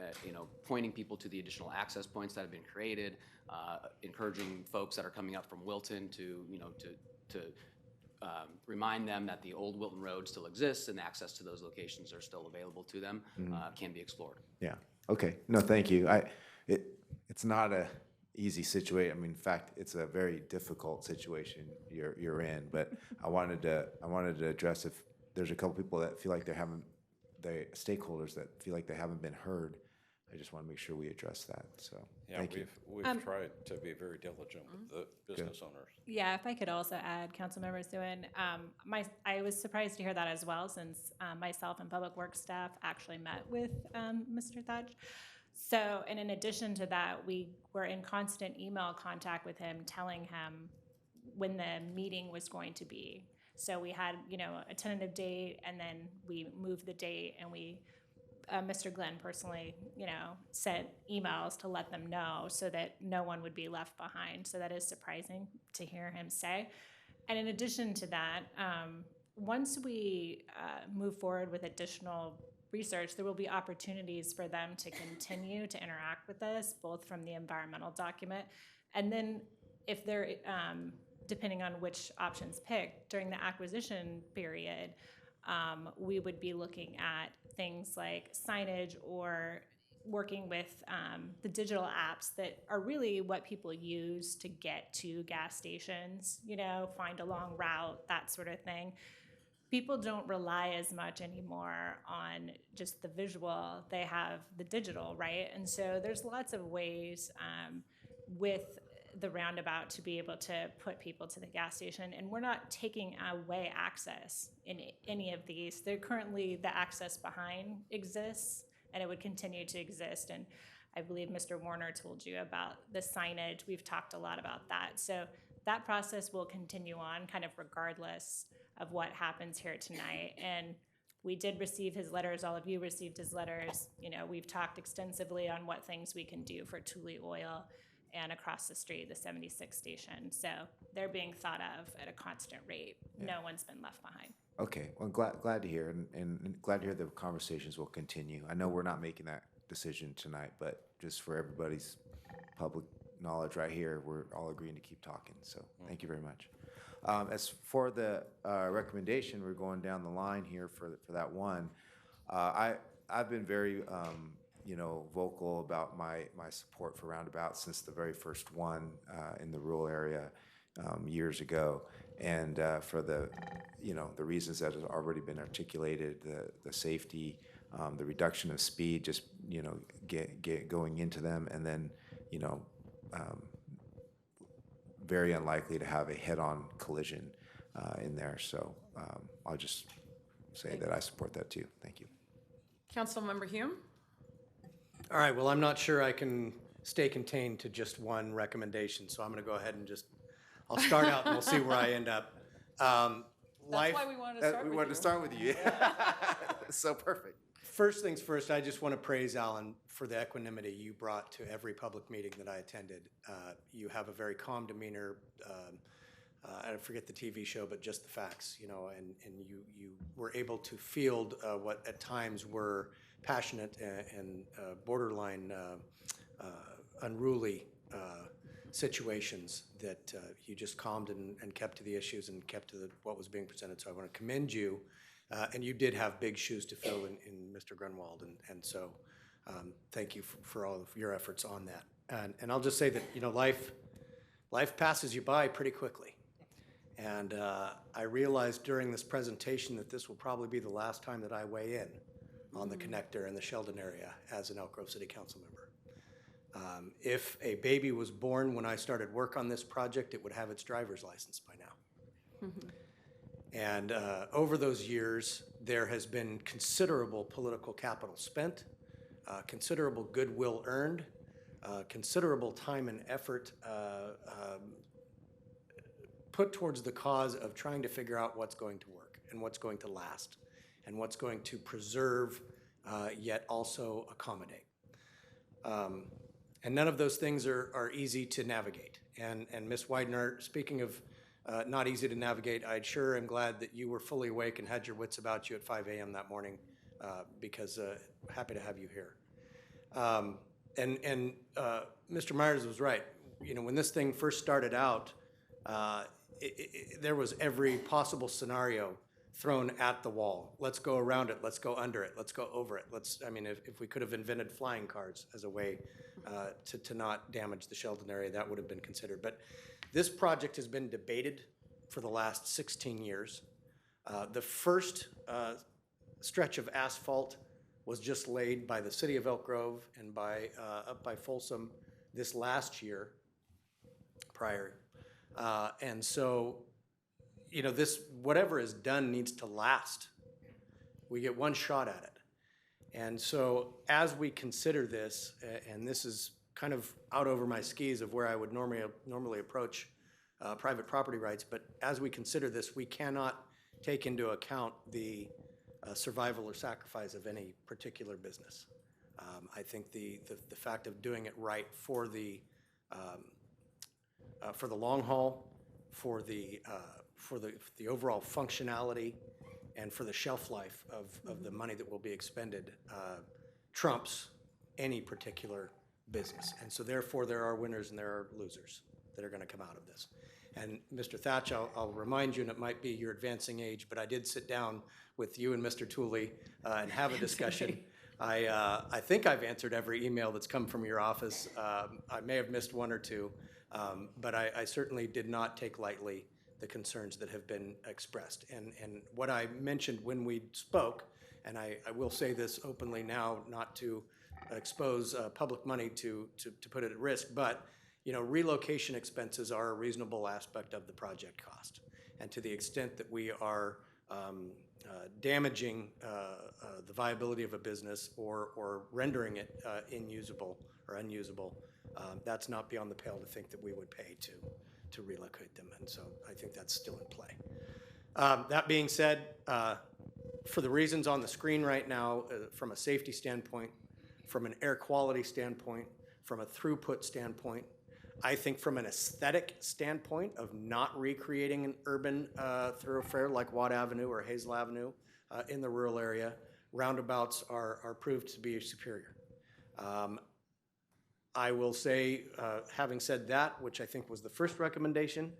pointing people to the additional access points that have been created, encouraging folks that are coming up from Wilton to remind them that the old Wilton Road still exists and access to those locations are still available to them, can be explored. Yeah. Okay. No, thank you. It's not a easy situation. I mean, in fact, it's a very difficult situation you're in. But I wanted to address if there's a couple people that feel like stakeholders that feel like they haven't been heard. I just want to make sure we address that. So Yeah, thank you. we've tried to be very diligent with the business owners. Yeah, if I could also add, Councilmember Suen, I was surprised to hear that as well, since myself and Public Works staff actually met with Mr. Thudge. So, and in addition to that, we were in constant email contact with him, telling him when the meeting was going to be. So we had, a tentative date, and then we moved the date, and Mr. Glenn personally, sent emails to let them know so that no one would be left behind. So that is surprising to hear him say. And in addition to that, once we move forward with additional research, there will be opportunities for them to continue to interact with us, both from the environmental document, and then if they're, depending on which options picked during the acquisition period, we would be looking at things like signage or working with the digital apps that are really what people use to get to gas stations, find a long route, that sort of thing. People don't rely as much anymore on just the visual. They have the digital, right? And so there's lots of ways with the roundabout to be able to put people to the gas station. And we're not taking away access in any of these. They're currently, the access behind exists, and it would continue to exist. And I believe Mr. Warner told you about the signage. We've talked a lot about that. So that process will continue on kind of regardless of what happens here tonight. And we did receive his letters. All of you received his letters. We've talked extensively on what things we can do for Thule Oil and across the street, the 76 station. So they're being thought of at a constant rate. Yeah. No one's been left behind. Okay. Well, glad to hear, and glad to hear the conversations will continue. I know we're not making that decision tonight, but just for everybody's public knowledge right here, we're all agreeing to keep talking. So thank you very much. As for the recommendation, we're going down the line here for that one. I've been very vocal about my support for roundabouts since the very first one in the rural area years ago, and for the reasons that have already been articulated, the safety, the reduction of speed, just get going into them, and then very unlikely to have a head-on collision in there. So I'll just say that I support that too. Thank you. Councilmember Hume? All right, well, I'm not sure I can stay contained to just one recommendation, so I'm going to go ahead and I'll start out and we'll see where I end up. That's why we wanted to start with you. We wanted to start with you. So perfect. First things first, I just want to praise Alan for the equanimity you brought to every public meeting that I attended. You have a very calm demeanor. I forget the TV show, but just the facts, you know, and you were able to field what at times were passionate and borderline unruly situations that you just calmed and kept to the issues and kept to what was being presented. So I want to commend you. And you did have big shoes to fill in Mr. Grunwald, and so thank you for all of your efforts on that. And I'll just say that, you know, life passes you by pretty quickly. And I realized during this presentation that this will probably be the last time that I weigh in on the connector in the Sheldon area as an Elk Grove City Council member. If a baby was born when I started work on this project, it would have its driver's license by now. And over those years, there has been considerable political capital spent, considerable goodwill earned, considerable time and effort put towards the cause of trying to figure out what's going to work and what's going to last and what's going to preserve yet also accommodate. And none of those things are easy to navigate. And Ms. Widener, speaking of not easy to navigate, I sure am glad that you were fully awake and had your wits about you at 5 a.m. that morning, because happy to have you here. And Mr. Myers was right. You know, when this thing first started out, there was every possible scenario thrown at the wall. Let's go around it. Let's go under it. Let's go over it. I mean, if we could have invented flying cars as a way to not damage the Sheldon area, that would have been considered. But this project has been debated for the last 16 years. The first stretch of asphalt was just laid by the city of Elk Grove and up by Folsom this last year prior. And so, you know, whatever is done needs to last. We get one shot at it. And so as we consider this, and this is kind of out over my skis of where I would normally approach private property rights, but as we consider this, we cannot take into account the survival or sacrifice of any particular business. I think the fact of doing it right for the long haul, for the overall functionality, and for the shelf life of the money that will be expended trumps any particular business. And so therefore there are winners and there are losers that are going to come out of this. And Mr. Thatch, I'll remind you, and it might be your advancing age, but I did sit down with you and Mr. Tooley and have a discussion. I think I've answered every email that's come from your office. I may have missed one or two, but I certainly did not take lightly the concerns that have been expressed. And what I mentioned when we spoke, and I will say this openly now, not to expose public money to put it at risk, but you know, relocation expenses are a reasonable aspect of the project cost. And to the extent that we are damaging the viability of a business or rendering it inusable or unusable, that's not beyond the pale to think that we would pay to relocate them. And so I think that's still in play. That being said, for the reasons on the screen right now, from a safety standpoint, from an air quality standpoint, from a throughput standpoint, I think from an aesthetic standpoint of not recreating an urban thoroughfare like Watt Avenue or Hazel Avenue in the rural area, roundabouts are proved to be superior. I will say, having said that, which I think was the first recommendation,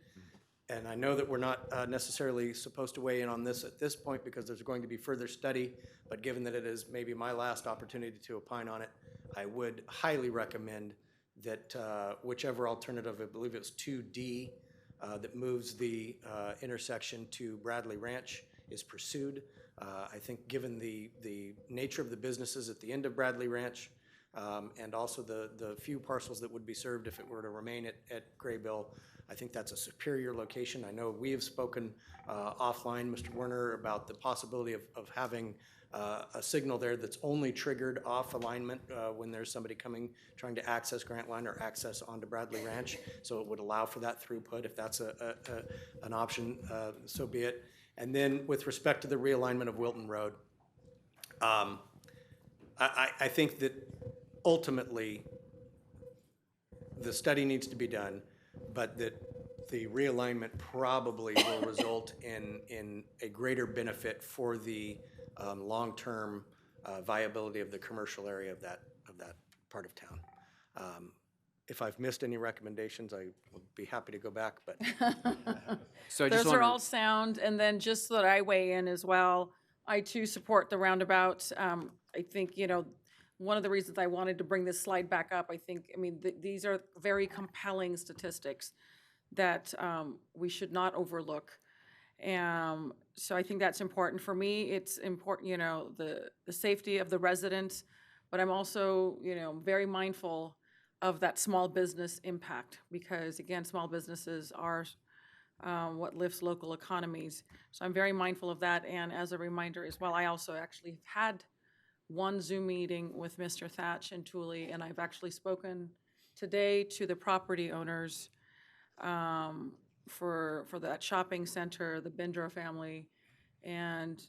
and I know that we're not necessarily supposed to weigh in on this at this point because there's going to be further study, but given that it is maybe my last opportunity to opine on it, I would highly recommend that whichever alternative, I believe it was 2D, that moves the intersection to Bradley Ranch is pursued. I think given the nature of the businesses at the end of Bradley Ranch, and also the few parcels that would be served if it were to remain at Graybill, I think that's a superior location. I know we have spoken offline, Mr. Werner, about the possibility of having a signal there that's only triggered off alignment when there's somebody trying to access Grant Line or access onto Bradley Ranch. So it would allow for that throughput. If that's an option, so be it. And then with respect to the realignment of Wilton Road, I think that ultimately, the study needs to be done, but that the realignment probably will result in a greater benefit for the long-term viability of the commercial area of that part of town. If I've missed any recommendations, I would be happy to go back, but. So I just Those are wanna- all sound, and then just so that I weigh in as well, I too support the roundabout. I think, one of the reasons I wanted to bring this slide back up, these are very compelling statistics that we should not overlook. So I think that's important. For me, it's important, the safety of the residents, but I'm also, very mindful of that small business impact, because again, small businesses are what lifts local economies. So I'm very mindful of that. And as a reminder as well, I also actually had one Zoom meeting with Mr. Thatch and Thule, and I've actually spoken today to the property owners for that shopping center, the Bindra family. And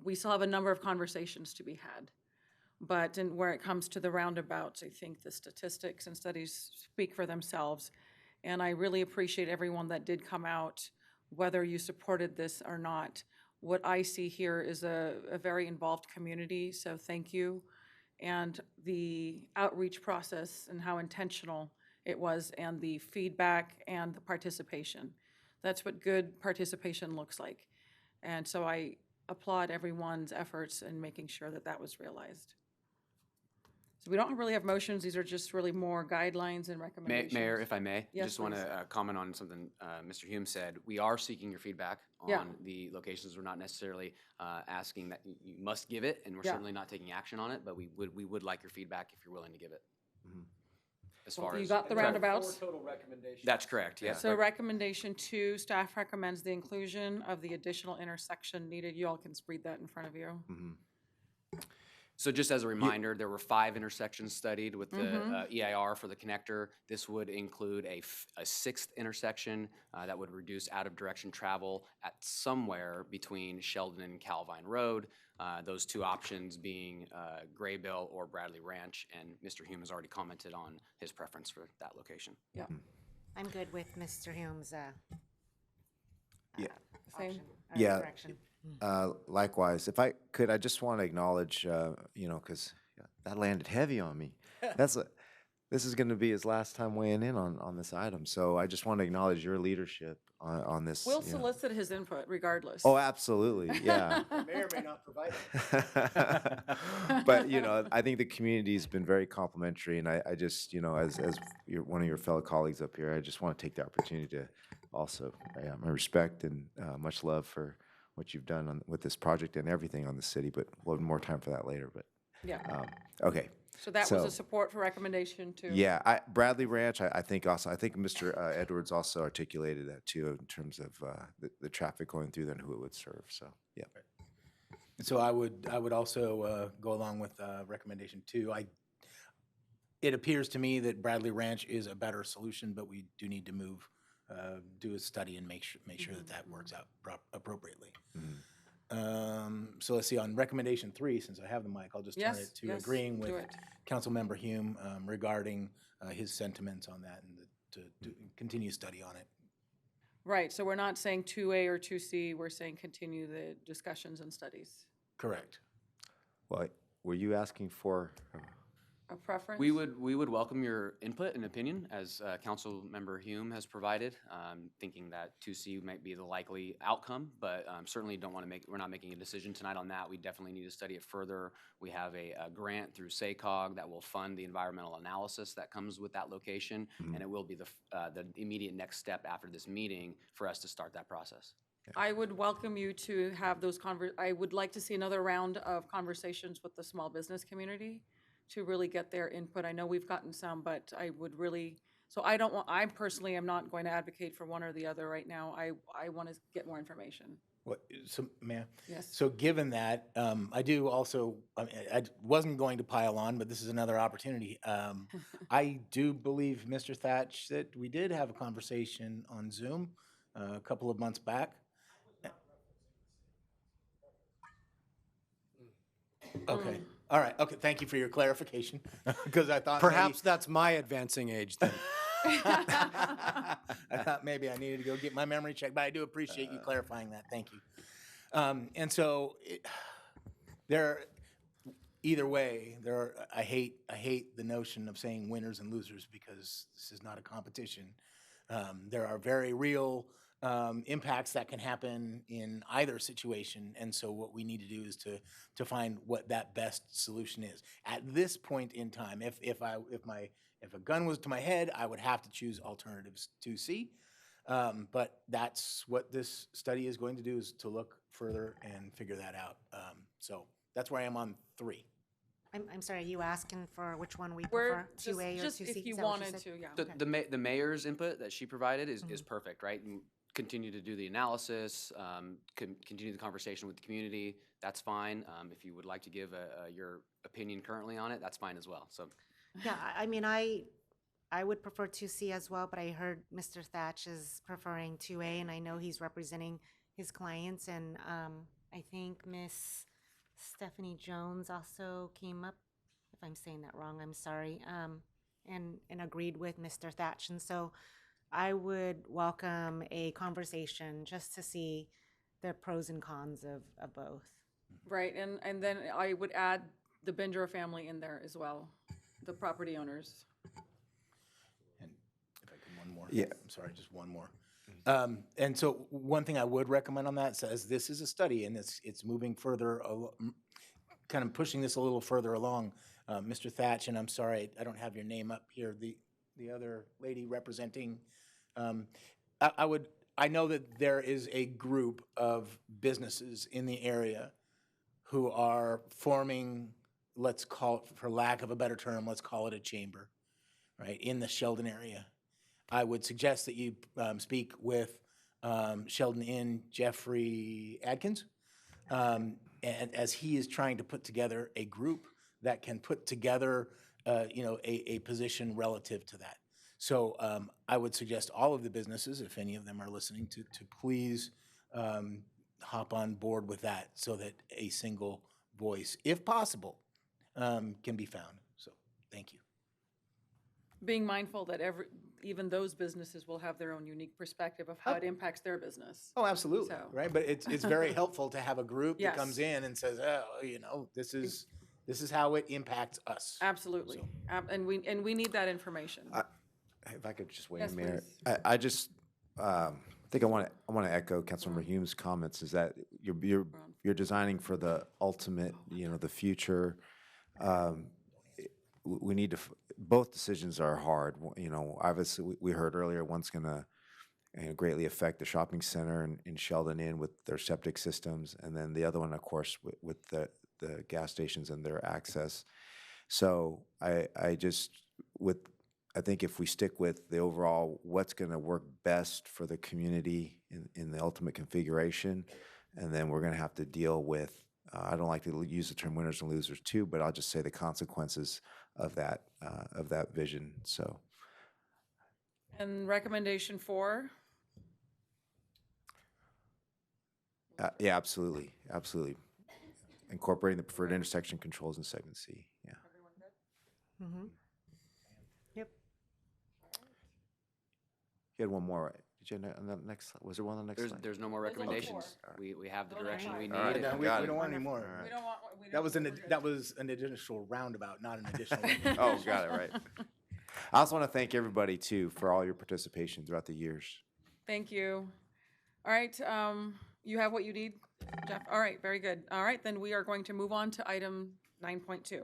we still have a number of conversations to be had. But where it comes to the roundabouts, I think the statistics and studies speak for themselves. And I really appreciate everyone that did come out, whether you supported this or not. What I see here is a very involved community, so thank you. And the outreach process and how intentional it was, and the feedback and the participation. That's what good participation looks like. And so I applaud everyone's efforts in making sure that that was realized. So we don't really have motions. These are just really more guidelines and recommendations. Mayor, if I may, Yes, just want please. to comment on something Mr. Hume said. We are seeking your feedback Yeah. on the locations. We're not necessarily asking that you must give it, and we're Yeah. certainly not taking action on it, but we would like your feedback if you're willing to give it. As Well, far you as. got the roundabouts? Total recommendations. That's correct, yeah. So recommendation 2, staff recommends the inclusion of the additional intersection needed. You all can read that in front of you. So just as a reminder, there were 5 intersections studied with the Mhm. EIR for the connector. This would include a 6th intersection that would reduce out-of-direction travel at somewhere between Sheldon and Calvine Road. Those 2 options being Graybill or Bradley Ranch, and Mr. Hume has already commented on his preference for that location. Yeah. I'm good with Mr. Hume's Yeah. Same. option, Yeah. direction. Likewise, if I could, I just want to acknowledge, because that landed heavy on me. This is going to be his last time weighing in on this item. So I just want to acknowledge your leadership on this. We'll solicit his input regardless. Oh, absolutely. Yeah. May or may not provide it. But, I think the community's been very complimentary, and I just, as one of your fellow colleagues up here, I just want to take the opportunity to also, my respect and much love for what you've done with this project and everything on the city, but we'll have more time for that later, but. Yeah. Okay. So that was a support for recommendation 2. Yeah, Bradley Ranch, I think Mr. Edwards also articulated that too, in terms of the traffic going through there and who it would serve, so, yeah. So I would also go along with recommendation 2. It appears to me that Bradley Ranch is a better solution, but we do need to do a study and make sure that works out appropriately. So let's see, on recommendation 3, since I have the mic, I'll just turn it to agreeing with Councilmember Hume regarding his sentiments on that, and to continue study on it. Right, so we're not saying 2A or 2C, we're saying continue the discussions and studies. Correct. Well, were you asking for? A preference? We would welcome your input and opinion, as Councilmember Hume has provided, thinking that 2C might be the likely outcome, but certainly we're not making a decision tonight on that. We definitely need to study it further. We have a grant through SACOG that will fund the environmental analysis that comes with that location, and it will be the immediate next step after this meeting for us to start that process. I would welcome you to have those I would like to see another round of conversations with the small business community to really get their input. I know we've gotten some, but I would really, I personally am not going to advocate for one or the other right now. I want to get more information. So, ma'am? Yes. So given that, I do also, I wasn't going to pile on, but this is another opportunity. I do believe, Mr. Thatch, that we did have a conversation on Zoom a couple of months back. Okay. All right. Okay. Thank you for your clarification, because I thought Perhaps that's my advancing age then. I thought maybe I needed to go get my memory checked, but I do appreciate you clarifying that. Thank you. And so either way, I hate the notion of saying winners and losers, because this is not a competition. There are very real impacts that can happen in either situation, and so what we need to do is to find what that best solution is. At this point in time, if a gun was to my head, I would have to choose alternatives 2C. But that's what this study is going to do, is to look further and figure that out. So that's where I am on 3. I'm sorry, are you asking for which one we We're prefer, 2A or 2C? just if you Is that what wanted said? to, yeah. The mayor's input that she provided is perfect, right? And continue to do the analysis, continue the conversation with the community, that's fine. If you would like to give your opinion currently on it, that's fine as well, so. Yeah, I mean, I would prefer 2C as well, but I heard Mr. Thatch is preferring 2A, and I know he's representing his clients, and I think Miss Stephanie Jones also came up, if I'm saying that wrong, I'm sorry, and agreed with Mr. Thatch. And so I would welcome a conversation just to see the pros and cons of both. Right, and then I would add the Bindra family in there as well, the property owners. And if I can, one more. Yeah. I'm sorry, just one more. And so one thing I would recommend on that says this is a study, and it's moving further, kind of pushing this a little further along. Mr. Thatch, and I'm sorry, I don't have your name up here, the other lady representing, I know that there is a group of businesses in the area who are forming, let's call it, for lack of a better term, let's call it a chamber, right, in the Sheldon area. I would suggest that you speak with Sheldon Inn Jeffrey Adkins, and as he is trying to put together a group that can put together, a position relative to that. So I would suggest all of the businesses, if any of them are listening, to please hop on board with that, so that a single voice, if possible, can be found. So thank you. Being mindful that even those businesses will have their own unique perspective of how it impacts their business. Oh, absolutely, So- right? But it's very helpful to have a group Yes. that comes in and says, oh, this is how it impacts us. Absolutely, and we need that information. If I could just weigh Yes, in, Mayor. please. I just think I want to echo Councilmember Hume's comments, is that you're designing for the ultimate, the future. We need to, both decisions are hard. Obviously, we heard earlier, one's going to greatly affect the shopping center in Sheldon Inn with their septic systems, and then the other one, of course, with the gas stations and their access. So I think if we stick with the overall, what's going to work best for the community in the ultimate configuration, and then we're going to have to deal with, I don't like to use the term winners and losers too, but I'll just say the consequences of that vision. So. And recommendation 4? Yeah, absolutely. Incorporating the preferred intersection controls in segment C, yeah. Mm-hmm. Yep. You had one more, right? Did you, on the next, was there one on the next slide? There's no more recommendations. We have the direction we need. All right. We Got it. don't want any more. All right. We don't want. That was an additional roundabout, not an additional. Oh, got it, right. I also want to thank everybody too for all your participation throughout the years. Thank you. All right, you have what you need, Jeff? All right, very good. All right, then we are going to move on to item 9.2.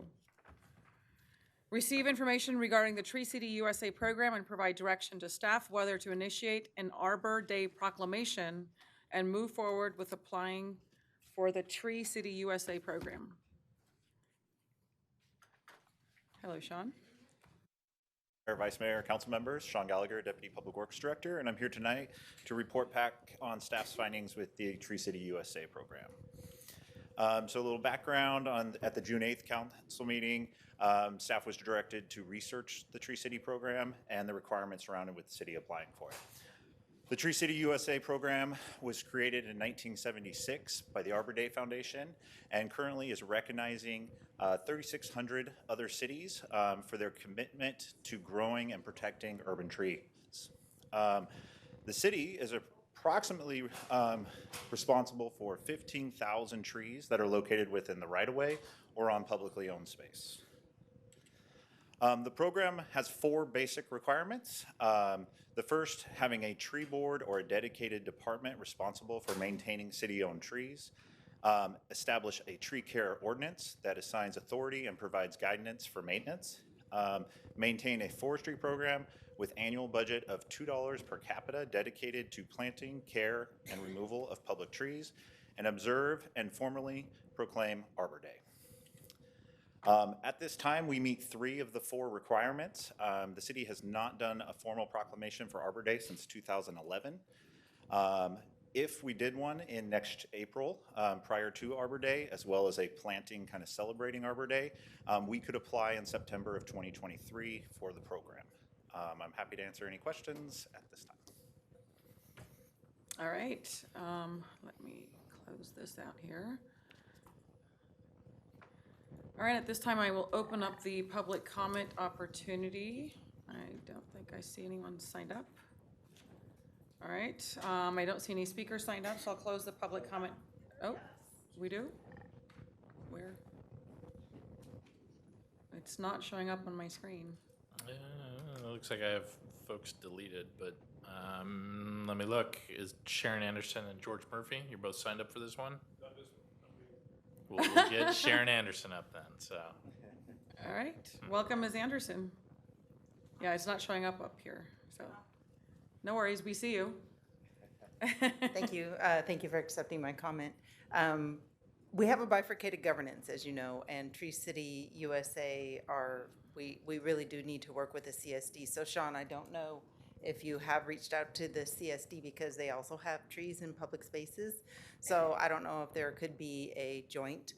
Receive information regarding the Tree City USA program and provide direction to staff whether to initiate an Arbor Day proclamation and move forward with applying for the Tree City USA program. Hello, Sean. Mayor, Vice Mayor, council members, Sean Gallagher, Deputy Public Works Director, and I'm here tonight to report back on staff's findings with the Tree City USA program. So a little background at the June 8th council meeting, staff was directed to research the Tree City program and the requirements surrounding with the city applying for it. The Tree City USA program was created in 1976 by the Arbor Day Foundation and currently is recognizing 3,600 other cities for their commitment to growing and protecting urban trees. The city is approximately responsible for 15,000 trees that are located within the right-of-way or on publicly owned space. The program has 4 basic requirements. The first, having a tree board or a dedicated department responsible for maintaining city-owned trees. Establish a tree care ordinance that assigns authority and provides guidance for maintenance. Maintain a forestry program with annual budget of $2 per capita dedicated to planting, care, and removal of public trees. And observe and formally proclaim Arbor Day. At this time, we meet 3 of the 4 requirements. The city has not done a formal proclamation for Arbor Day since 2011. If we did one in next April, prior to Arbor Day, as well as a planting kind of celebrating Arbor Day, we could apply in September of 2023 for the program. I'm happy to answer any questions at this time. All right, let me close this out here. All right, at this time, I will open up the public comment opportunity. I don't think I see anyone signed up. All right, I don't see any speakers signed up, so I'll close the public comment. Oh, we do? Where? It's not showing up on my screen. It looks like I have folks deleted, but let me look. Is Sharon Anderson and George Murphy, you're both signed up for this one? We'll get Sharon Anderson up then, so. All right, welcome, Ms. Anderson. Yeah, it's not showing up here, so no worries, we see you. Thank you. Thank you for accepting my comment. We have a bifurcated governance, as you know, and Tree City USA we really do need to work with the CSD. So Sean, I don't know if you have reached out to the CSD because they also have trees in public spaces. So I don't know if there could be a joint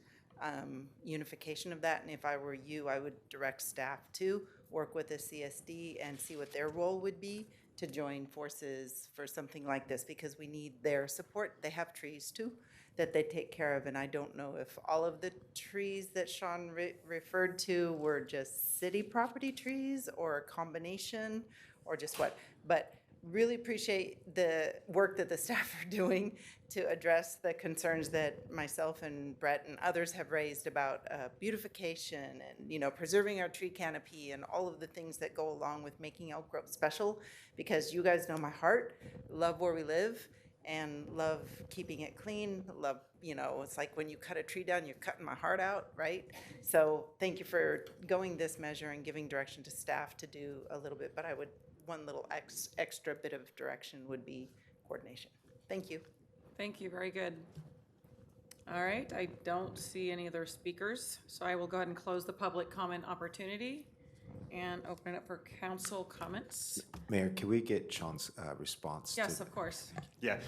unification of that. And if I were you, I would direct staff to work with the CSD and see what their role would be to join forces for something like this, because we need their support. They have trees too that they take care of. And I don't know if all of the trees that Sean referred to were just city property trees or a combination or just what, but really appreciate the work that the staff are doing to address the concerns that myself and Brett and others have raised about beautification and, preserving our tree canopy and all of the things that go along with making Elk Grove special, because you guys know my heart, love where we live and love keeping it clean, love, it's like when you cut a tree down, you're cutting my heart out, right? So thank you for going this measure and giving direction to staff to do a little bit, but one little extra bit of direction would be coordination. Thank you. Thank you, very good. All right, I don't see any other speakers, so I will go ahead and close the public comment opportunity and open it up for council comments. Mayor, can we get Sean's response? Yes, of course. Yeah,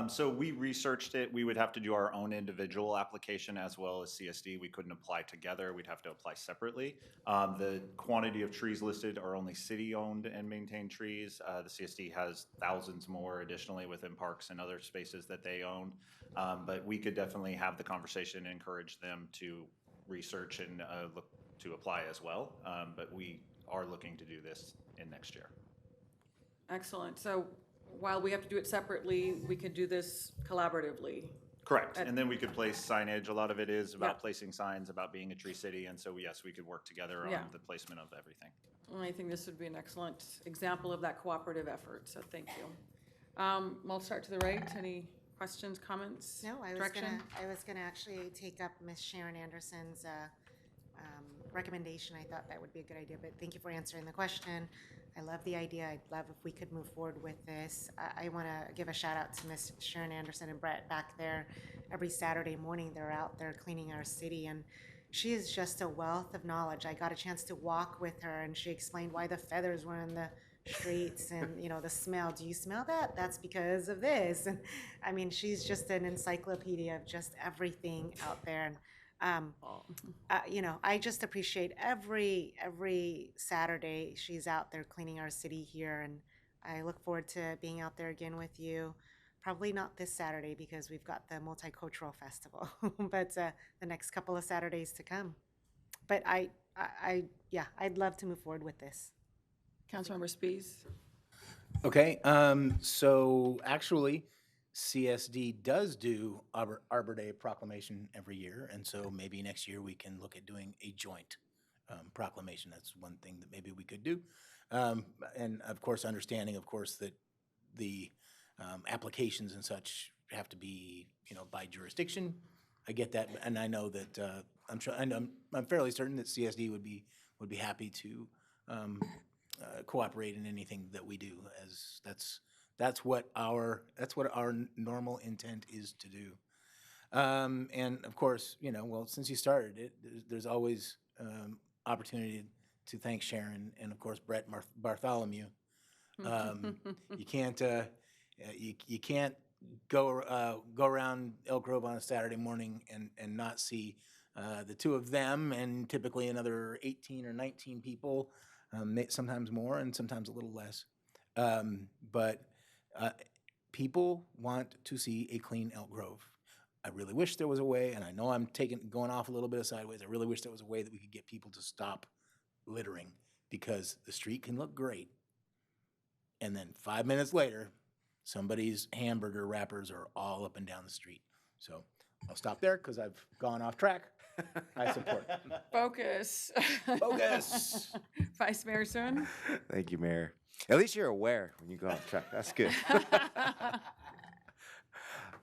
so we researched it. We would have to do our own individual application as well as CSD. We couldn't apply together. We'd have to apply separately. The quantity of trees listed are only city-owned and maintained trees. The CSD has thousands more additionally within parks and other spaces that they own. But we could definitely have the conversation and encourage them to research and look to apply as well. But we are looking to do this in next year. Excellent. So while we have to do it separately, we could do this collaboratively. Correct. And then we could place signage. A lot of it is about Yeah. placing signs, about being a tree city. And so, yes, we could work together on Yeah. the placement of everything. And I think this would be an excellent example of that cooperative effort, so thank you. I'll start to the right. Any questions, comments? No, I direction? was gonna actually take up Miss Sharon Anderson's recommendation. I thought that would be a good idea, but thank you for answering the question. I love the idea. I'd love if we could move forward with this. I want to give a shout out to Miss Sharon Anderson and Brett back there. Every Saturday morning, they're out there cleaning our city, and she is just a wealth of knowledge. I got a chance to walk with her, and she explained why the feathers were in the streets and, the smell. Do you smell that? That's because of this. And I mean, she's just an encyclopedia of just everything out there. And I just appreciate every Saturday she's out there cleaning our city here, and I look forward to being out there again with you. Probably not this Saturday because we've got the Multicultural Festival, but the next couple of Saturdays to come. But yeah, I'd love to move forward with this. Councilmember Spies. Okay, so actually, CSD does do Arbor Day proclamation every year, and so maybe next year we can look at doing a joint proclamation. That's one thing that maybe we could do. And of course, understanding, of course, that the applications and such have to be, by jurisdiction. I get that, and I know that I'm sure, and I'm fairly certain that CSD would be happy to cooperate in anything that we do, as that's what our normal intent is to do. And of course, well, since you started it, there's always opportunity to thank Sharon and of course Brett Bartholomew. You can't you can't go around Elk Grove on a Saturday morning and not see the two of them and typically another 18 or 19 people, sometimes more and sometimes a little less. But people want to see a clean Elk Grove. I really wish there was a way, and I know I'm going off a little bit of sideways. I really wish there was a way that we could get people to stop littering, because the street can look great, and then 5 minutes later, somebody's hamburger wrappers are all up and down the street. So I'll stop there because I've gone off track. I support it. Focus. Focus. Vice Mayor Sun. Thank you, Mayor. At least you're aware when you go off track. That's good.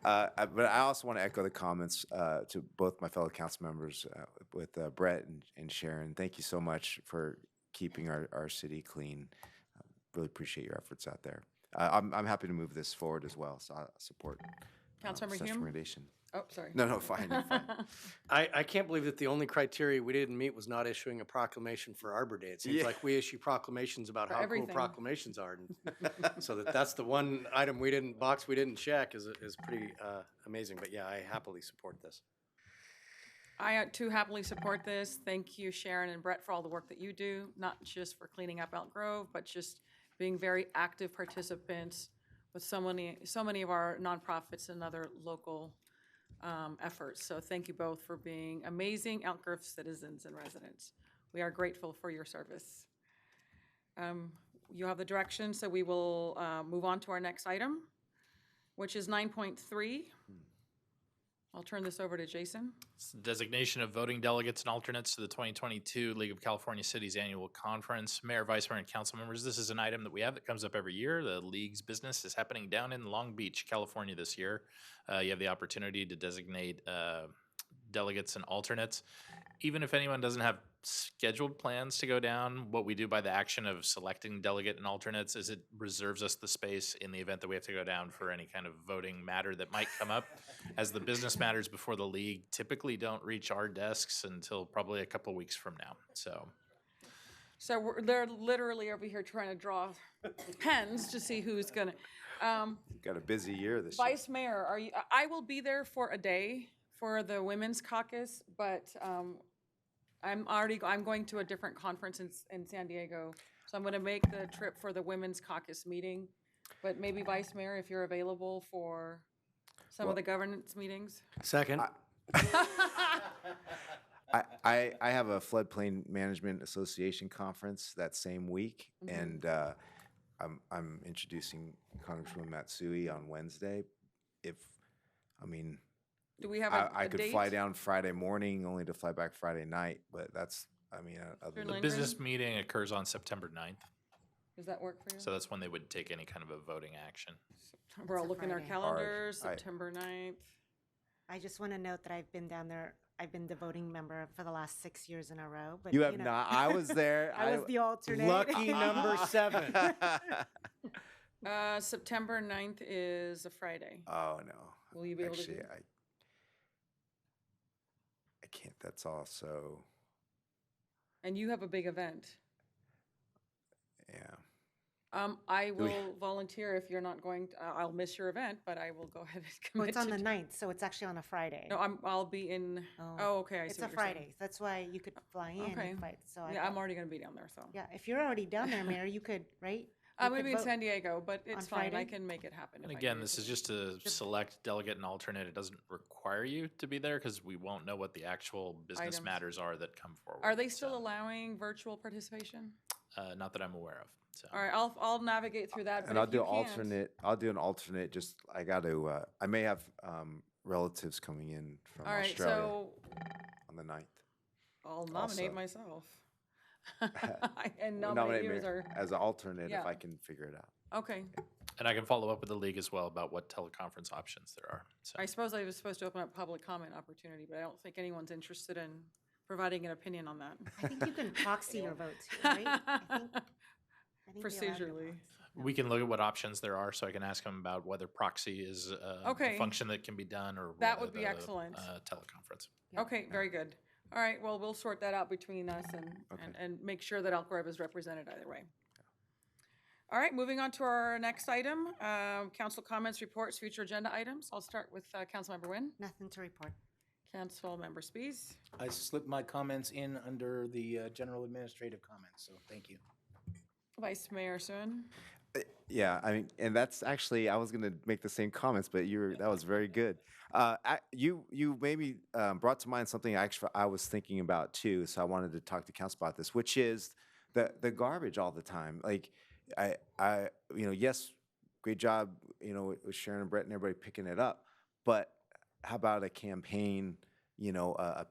But I also want to echo the comments to both my fellow council members with Brett and Sharon. Thank you so much for keeping our city clean. Really appreciate your efforts out there. I'm happy to move this forward as well, so I support Councilmember such Hume? recommendation. Oh, sorry. No, fine. You're fine. I can't believe that the only criteria we didn't meet was not issuing a proclamation for Arbor Day. It seems Yeah. like we issue proclamations about For how everything. cool proclamations are. And so that's the one item we didn't check is pretty amazing. But yeah, I happily support this. I too happily support this. Thank you, Sharon and Brett, for all the work that you do, not just for cleaning up Elk Grove, but just being very active participants with so many of our nonprofits and other local efforts. So thank you both for being amazing Elk Grove citizens and residents. We are grateful for your service. You have the direction, so we will move on to our next item, which is 9.3. I'll turn this over to Jason. It's the designation of voting delegates and alternates to the 2022 League of California Cities Annual Conference. Mayor, Vice Mayor, and council members, this is an item that we have that comes up every year. The League's business is happening down in Long Beach, California this year. You have the opportunity to designate delegates and alternates. Even if anyone doesn't have scheduled plans to go down, what we do by the action of selecting delegate and alternates is it reserves us the space in the event that we have to go down for any kind of voting matter that might come up, as the business matters before the league typically don't reach our desks until probably a couple weeks from now. So They're literally over here trying to draw pens to see who's gonna. Got a busy year this year. Vice Mayor, I will be there for a day for the Women's Caucus, but I'm going to a different conference in San Diego, so I'm going to make the trip for the Women's Caucus meeting. But maybe Vice Mayor, if you're available for some of the governance meetings. Second. I have a floodplain management association conference that same week, and I'm introducing Congresswoman Matsui on Wednesday. Do we have I a could date? fly down Friday morning, only to fly back Friday night, but that's, other the than business meeting occurs on September 9th. Does that work for you? So that's when they would take any kind of a voting action. We're all looking at our Friday. calendars, Hard. September 9th. I just want to note that I've been down there. I've been the voting member for the last 6 years in a row. But You have not. I was there. I was the alternate. Lucky number 7. September 9th is a Friday. Oh, no. Will you be able to Actually, do it? I can't. That's also, And you have a big event. yeah. I will volunteer if you're not going to, I'll miss your event, but I will go ahead and Well, commit it's on to the 9th, so it's actually on a Friday. No, I'll be in, oh, okay, I see It's a what you're saying. Friday. That's why you could fly in. Okay. So Yeah, I'm already gonna be down there, so. Yeah, if you're already down there, Mayor, you could, right? I'm We going to could be in vote San Diego, but it's on fine. I Friday? can make it happen. And if I again, need this to. is just to select delegate and alternate. It doesn't require you to be there because we won't know what the actual business Items. matters are that come forward. Are they still allowing virtual participation? Not that I'm aware of. So. All right, I'll navigate through that. And but I'll if do you can't- alternate. I'll do an alternate. Just I got to. I may have relatives coming in from All right, Australia so on the 9th. I'll nominate also. myself. And Well, nominate me you as our, as an alternate Yeah. if I can figure it out. okay. And I can follow up with the league as well about what teleconference options there are. So. I suppose I was supposed to open up public comment opportunity, but I don't think anyone's interested in providing an opinion on that. I think you can proxy your vote too, right? I think they allow you to Procedurally. We can look at what options there are, so I can ask them about whether proxy is Okay. a function that can be done or That whether would be the, excellent. Teleconference. Okay, very good. All right, well, we'll sort that out between us and make sure that Elk Grove is represented either way. All right, moving on to our next item, council comments, reports, future agenda items. I'll start with Councilmember Nguyen. Nothing to report. Councilmember Spies. I slipped my comments in under the general administrative comments, so thank you. Vice Mayor Sun. Yeah, I mean, and that's actually I was gonna make the same comments, but that was very good. You maybe brought to mind something actually I was thinking about too, so I wanted to talk to council about this, which is the garbage all the time. Like yes, great job, with Sharon and Brett and everybody picking it up, but how about a campaign? A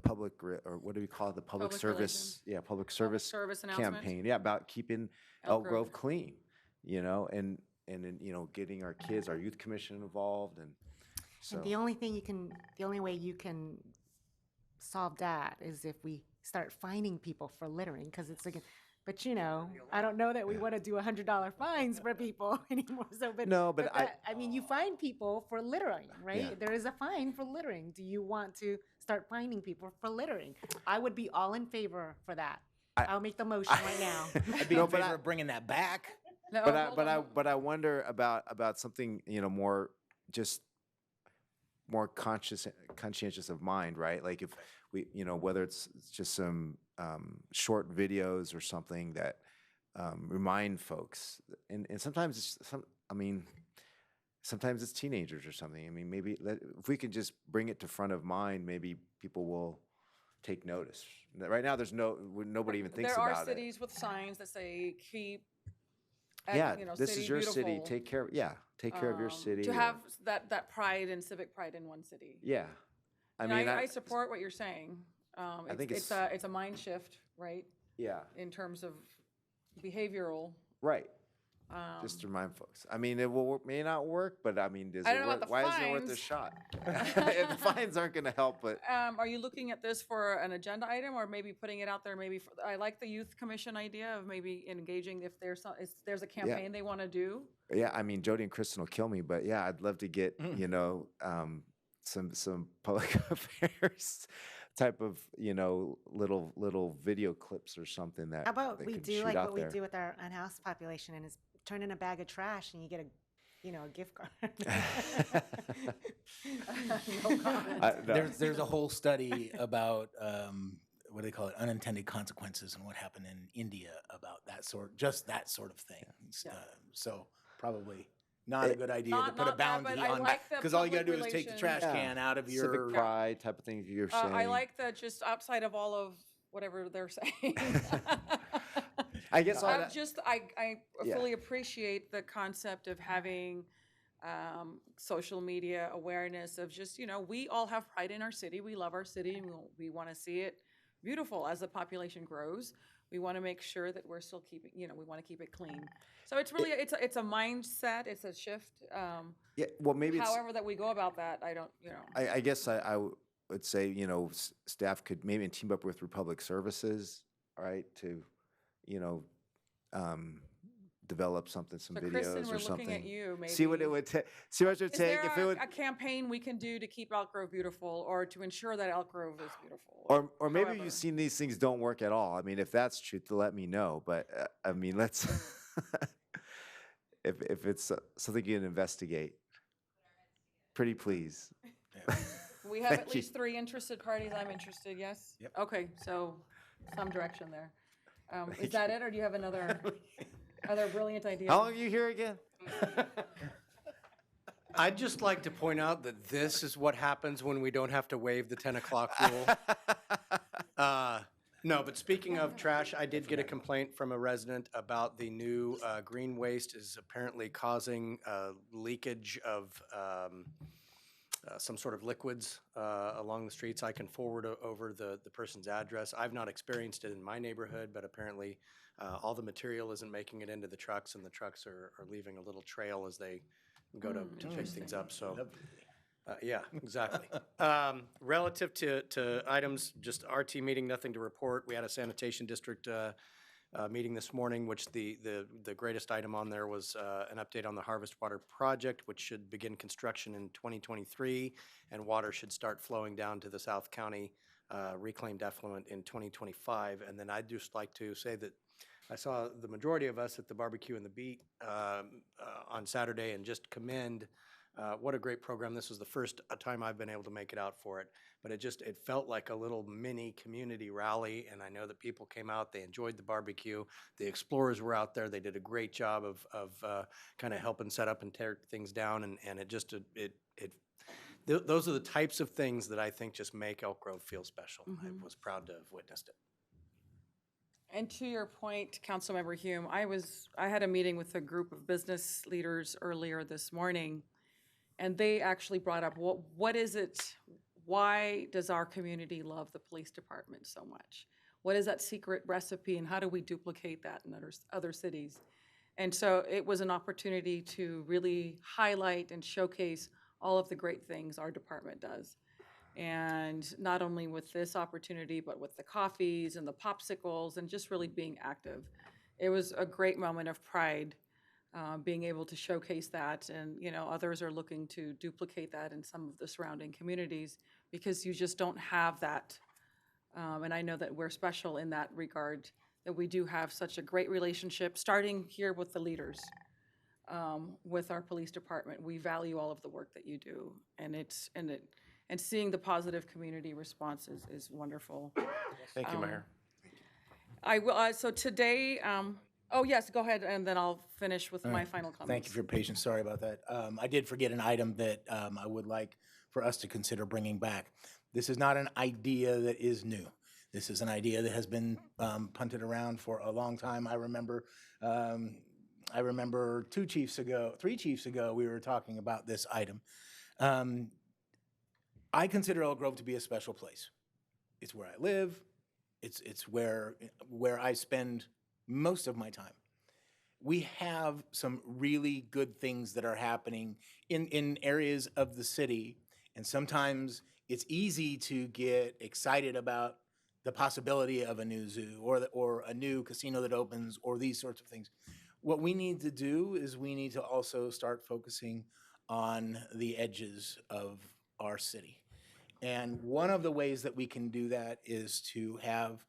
public or what do we call it? The public Public service, public service service announcement. campaign, about keeping Elk Grove clean, and getting our kids, our youth commission involved, and so. And the only way you can solve that is if we start fining people for littering, because it's like, but I don't know that we want to do $100 fines for people anymore. So, No, but I mean, you fine people for littering, right? Yeah. There is a fine for littering. Do you want to start fining people for littering? I would be all in favor for that. I'll make the motion right now. I'd be in favor of bringing that back. No, But I wonder about something more just more conscientious of mind, right? Like if we whether it's just some short videos or something that remind folks, and sometimes sometimes it's teenagers or something. I mean, maybe if we could just bring it to front of mind, maybe people will take notice. Right now, nobody even thinks There about are cities with signs that say keep. This city is your city. beautiful. Take care. Take care of your city. To or- have that pride and civic pride in one city. Yeah, I support what you're saying. think It's a mind shift, right? Yeah. In terms of behavioral. Right. Just to remind folks. I mean, it may not work, but I mean, I don't know about the why isn't it worth a fines. shot? And the fines aren't going to help, but Are you looking at this for an agenda item or maybe putting it out there? I like the youth commission idea of maybe engaging if there's a campaign they want to do. yeah, I mean, Jody and Kristen will kill me, but yeah, I'd love to get some public affairs type of little video clips or something that. How about they we could do shoot like out what we there. do with our unhoused population and is turn in a bag of trash and you get a gift card. No comment. There's a whole study about what do they call it, unintended consequences, and what happened in India about that sort of thing. So probably not a good idea to put a bounty on, because all you gotta do is take the trash can out of your civic pride type of thing you're saying. I like that just outside of all of whatever they're saying. I guess I fully appreciate the concept of having social media awareness of just, we all have pride in our city. We love our city and we want to see it beautiful as the population grows. We want to make sure that we're still keeping, we want to keep it clean. So it's really, it's a mindset, it's a shift. Yeah, well, maybe however that we go about that, I don't, I guess I would say, staff could maybe team up with Republic Services, all right, to, develop some So videos Kristen, we're or something. looking at you, See what maybe. it would take. See what it would Is take. there If it would, a campaign we can do to keep Elk Grove beautiful or to ensure that Elk Grove is beautiful? or maybe however. you've seen these things don't work at all. I mean, if that's true, to let me know. But I mean, let's if it's something you can investigate, pretty please. We have Thank at you. least 3 interested parties. I'm interested, yes? Yep. Okay, so some direction there. Is that it, or do you have another? Other brilliant ideas. How long are you here again? I'd just like to point out that this is what happens when we don't have to waive the 10 o'clock rule. No, but speaking of trash, I did get a complaint from a resident about the new green waste is apparently causing leakage of some sort of liquids along the streets. I can forward over the person's address. I've not experienced it in my neighborhood, but apparently all the material isn't making it into the trucks, and the trucks are leaving a little trail as they go to pick things up. So, yeah, exactly. Relative to items, just RT meeting, nothing to report. We had a sanitation district meeting this morning, which the greatest item on there was an update on the Harvest Water Project, which should begin construction in 2023, and water should start flowing down to the South County reclaimed effluent in 2025. And then I'd just like to say that I saw the majority of us at the Barbecue and the Beat on Saturday, and just commend what a great program. This was the first time I've been able to make it out for it, but it felt like a little mini community rally, and I know that people came out, they enjoyed the barbecue. The explorers were out there, they did a great job of kind of helping set up and tear things down, and those are the types of things that I think just make Elk Grove feel special. I was proud to have witnessed it. And to your point, Councilmember Hume, I had a meeting with a group of business leaders earlier this morning, and they actually brought up, what is it, why does our community love the police department so much? What is that secret recipe, and how do we duplicate that in other cities? And so it was an opportunity to really highlight and showcase all of the great things our department does. And not only with this opportunity, but with the coffees and the popsicles and just really being active. It was a great moment of pride, being able to showcase that. And, others are looking to duplicate that in some of the surrounding communities, because you just don't have that. And I know that we're special in that regard, that we do have such a great relationship, starting here with the leaders, with our police department. We value all of the work that you do, and seeing the positive community responses is wonderful. Thank you, Mayor. I will, so today, oh yes, go ahead, and then I'll finish with my final comments. Thank you for your patience. Sorry about that. I did forget an item that I would like for us to consider bringing back. This is not an idea that is new. This is an idea that has been punted around for a long time. I remember 3 chiefs ago, we were talking about this item. I consider Elk Grove to be a special place. It's where I live. It's where I spend most of my time. We have some really good things that are happening in areas of the city, and sometimes it's easy to get excited about the possibility of a new zoo or a new casino that opens or these sorts of things. What we need to do is we need to also start focusing on the edges of our city. And one of the ways that we can do that is to have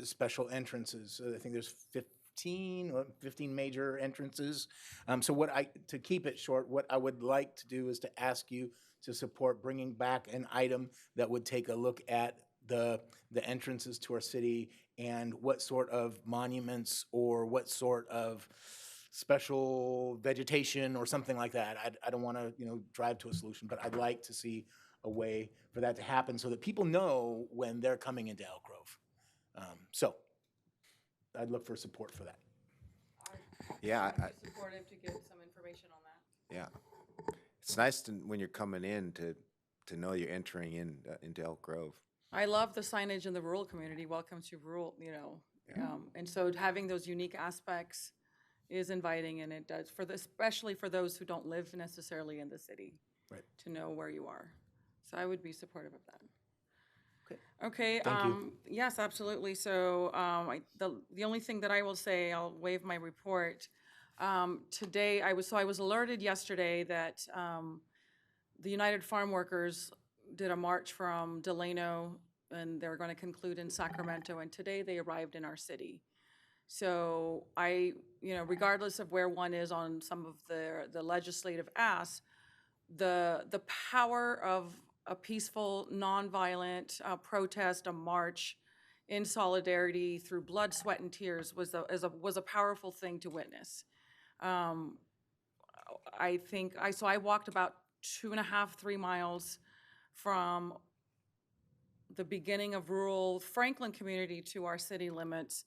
special entrances. So I think there's 15 major entrances. To keep it short, what I would like to do is to ask you to support bringing back an item that would take a look at the entrances to our city and what sort of monuments or what sort of special vegetation or something like that. I don't want to drive to a solution, but I'd like to see a way for that to happen so that people know when they're coming into Elk Grove. So I'd look for support for that. Yeah. Supportive to get some information on that. Yeah. It's nice when you're coming in to know you're entering into Elk Grove. I love the signage in the rural community, welcome to rural, and so having those unique aspects is inviting, and it does, especially for those who don't live necessarily in the city, right, to know where you are. So I would be supportive of that. Okay. Okay. Thank you. Yes, absolutely. So the only thing that I will say, I'll waive my report. Today, I was alerted yesterday that the United Farm Workers did a march from Delano, and they're going to conclude in Sacramento, and today they arrived in our city. So regardless of where one is on some of the legislative asks, the power of a peaceful, nonviolent protest, a march, in solidarity through blood, sweat, and tears was a powerful thing to witness. I think, I walked about 2.5, 3 miles from the beginning of rural Franklin community to our city limits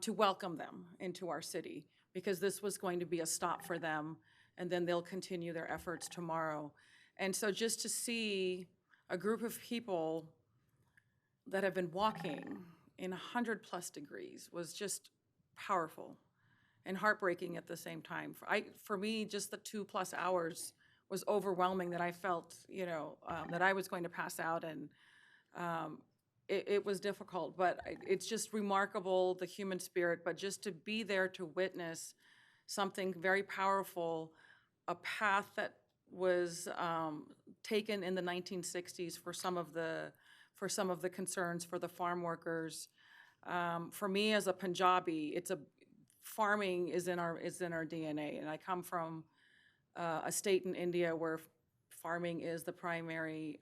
to welcome them into our city, because this was going to be a stop for them, and then they'll continue their efforts tomorrow. And so just to see a group of people that have been walking in 100+ degrees was just powerful and heartbreaking at the same time. For me, just the 2+ hours was overwhelming, that I felt, that I was going to pass out, and it was difficult. But it's just remarkable, the human spirit, but just to be there to witness something very powerful, a path that was taken in the 1960s for some of the concerns for the farm workers. For me as a Punjabi, farming is in our DNA, and I come from a state in India where farming is the primary.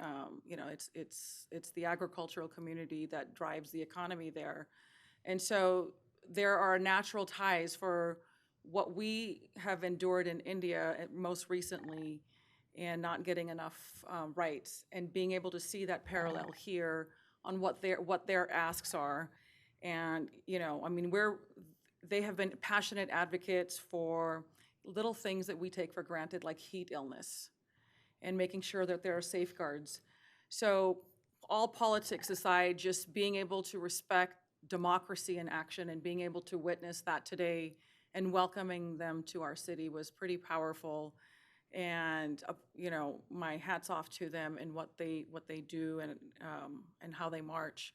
It's the agricultural community that drives the economy there, and so there are natural ties for what we have endured in India most recently, and not getting enough rights, and being able to see that parallel here on what their asks are. And they have been passionate advocates for little things that we take for granted, like heat illness, and making sure that there are safeguards. So all politics aside, just being able to respect democracy in action and being able to witness that today and welcoming them to our city was pretty powerful. And my hat's off to them and what they do, and how they march.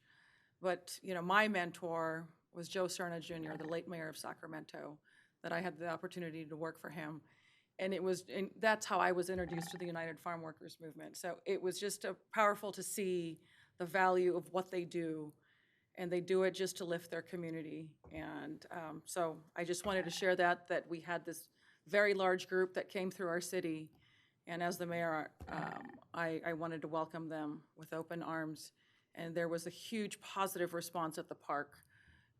But my mentor was Joe Serna Jr., the late mayor of Sacramento, that I had the opportunity to work for him. And that's how I was introduced to the United Farm Workers Movement. So it was just powerful to see the value of what they do, and they do it just to lift their community. And so I just wanted to share that we had this very large group that came through our city, and as the mayor, I wanted to welcome them with open arms. And there was a huge positive response at the park.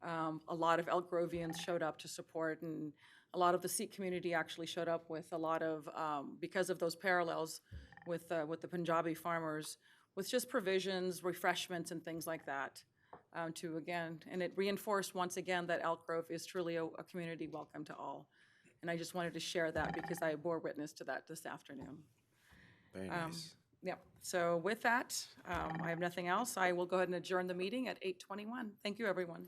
A lot of Elk Grovians showed up to support, and a lot of the Sikh community actually showed up with a lot of, because of those parallels with the Punjabi farmers, with just provisions, refreshments, and things like that. And it reinforced once again that Elk Grove is truly a community welcome to all. And I just wanted to share that because I bore witness to that this afternoon. Very nice. Yep. So with that, I have nothing else. I will go ahead and adjourn the meeting at 8:21. Thank you, everyone.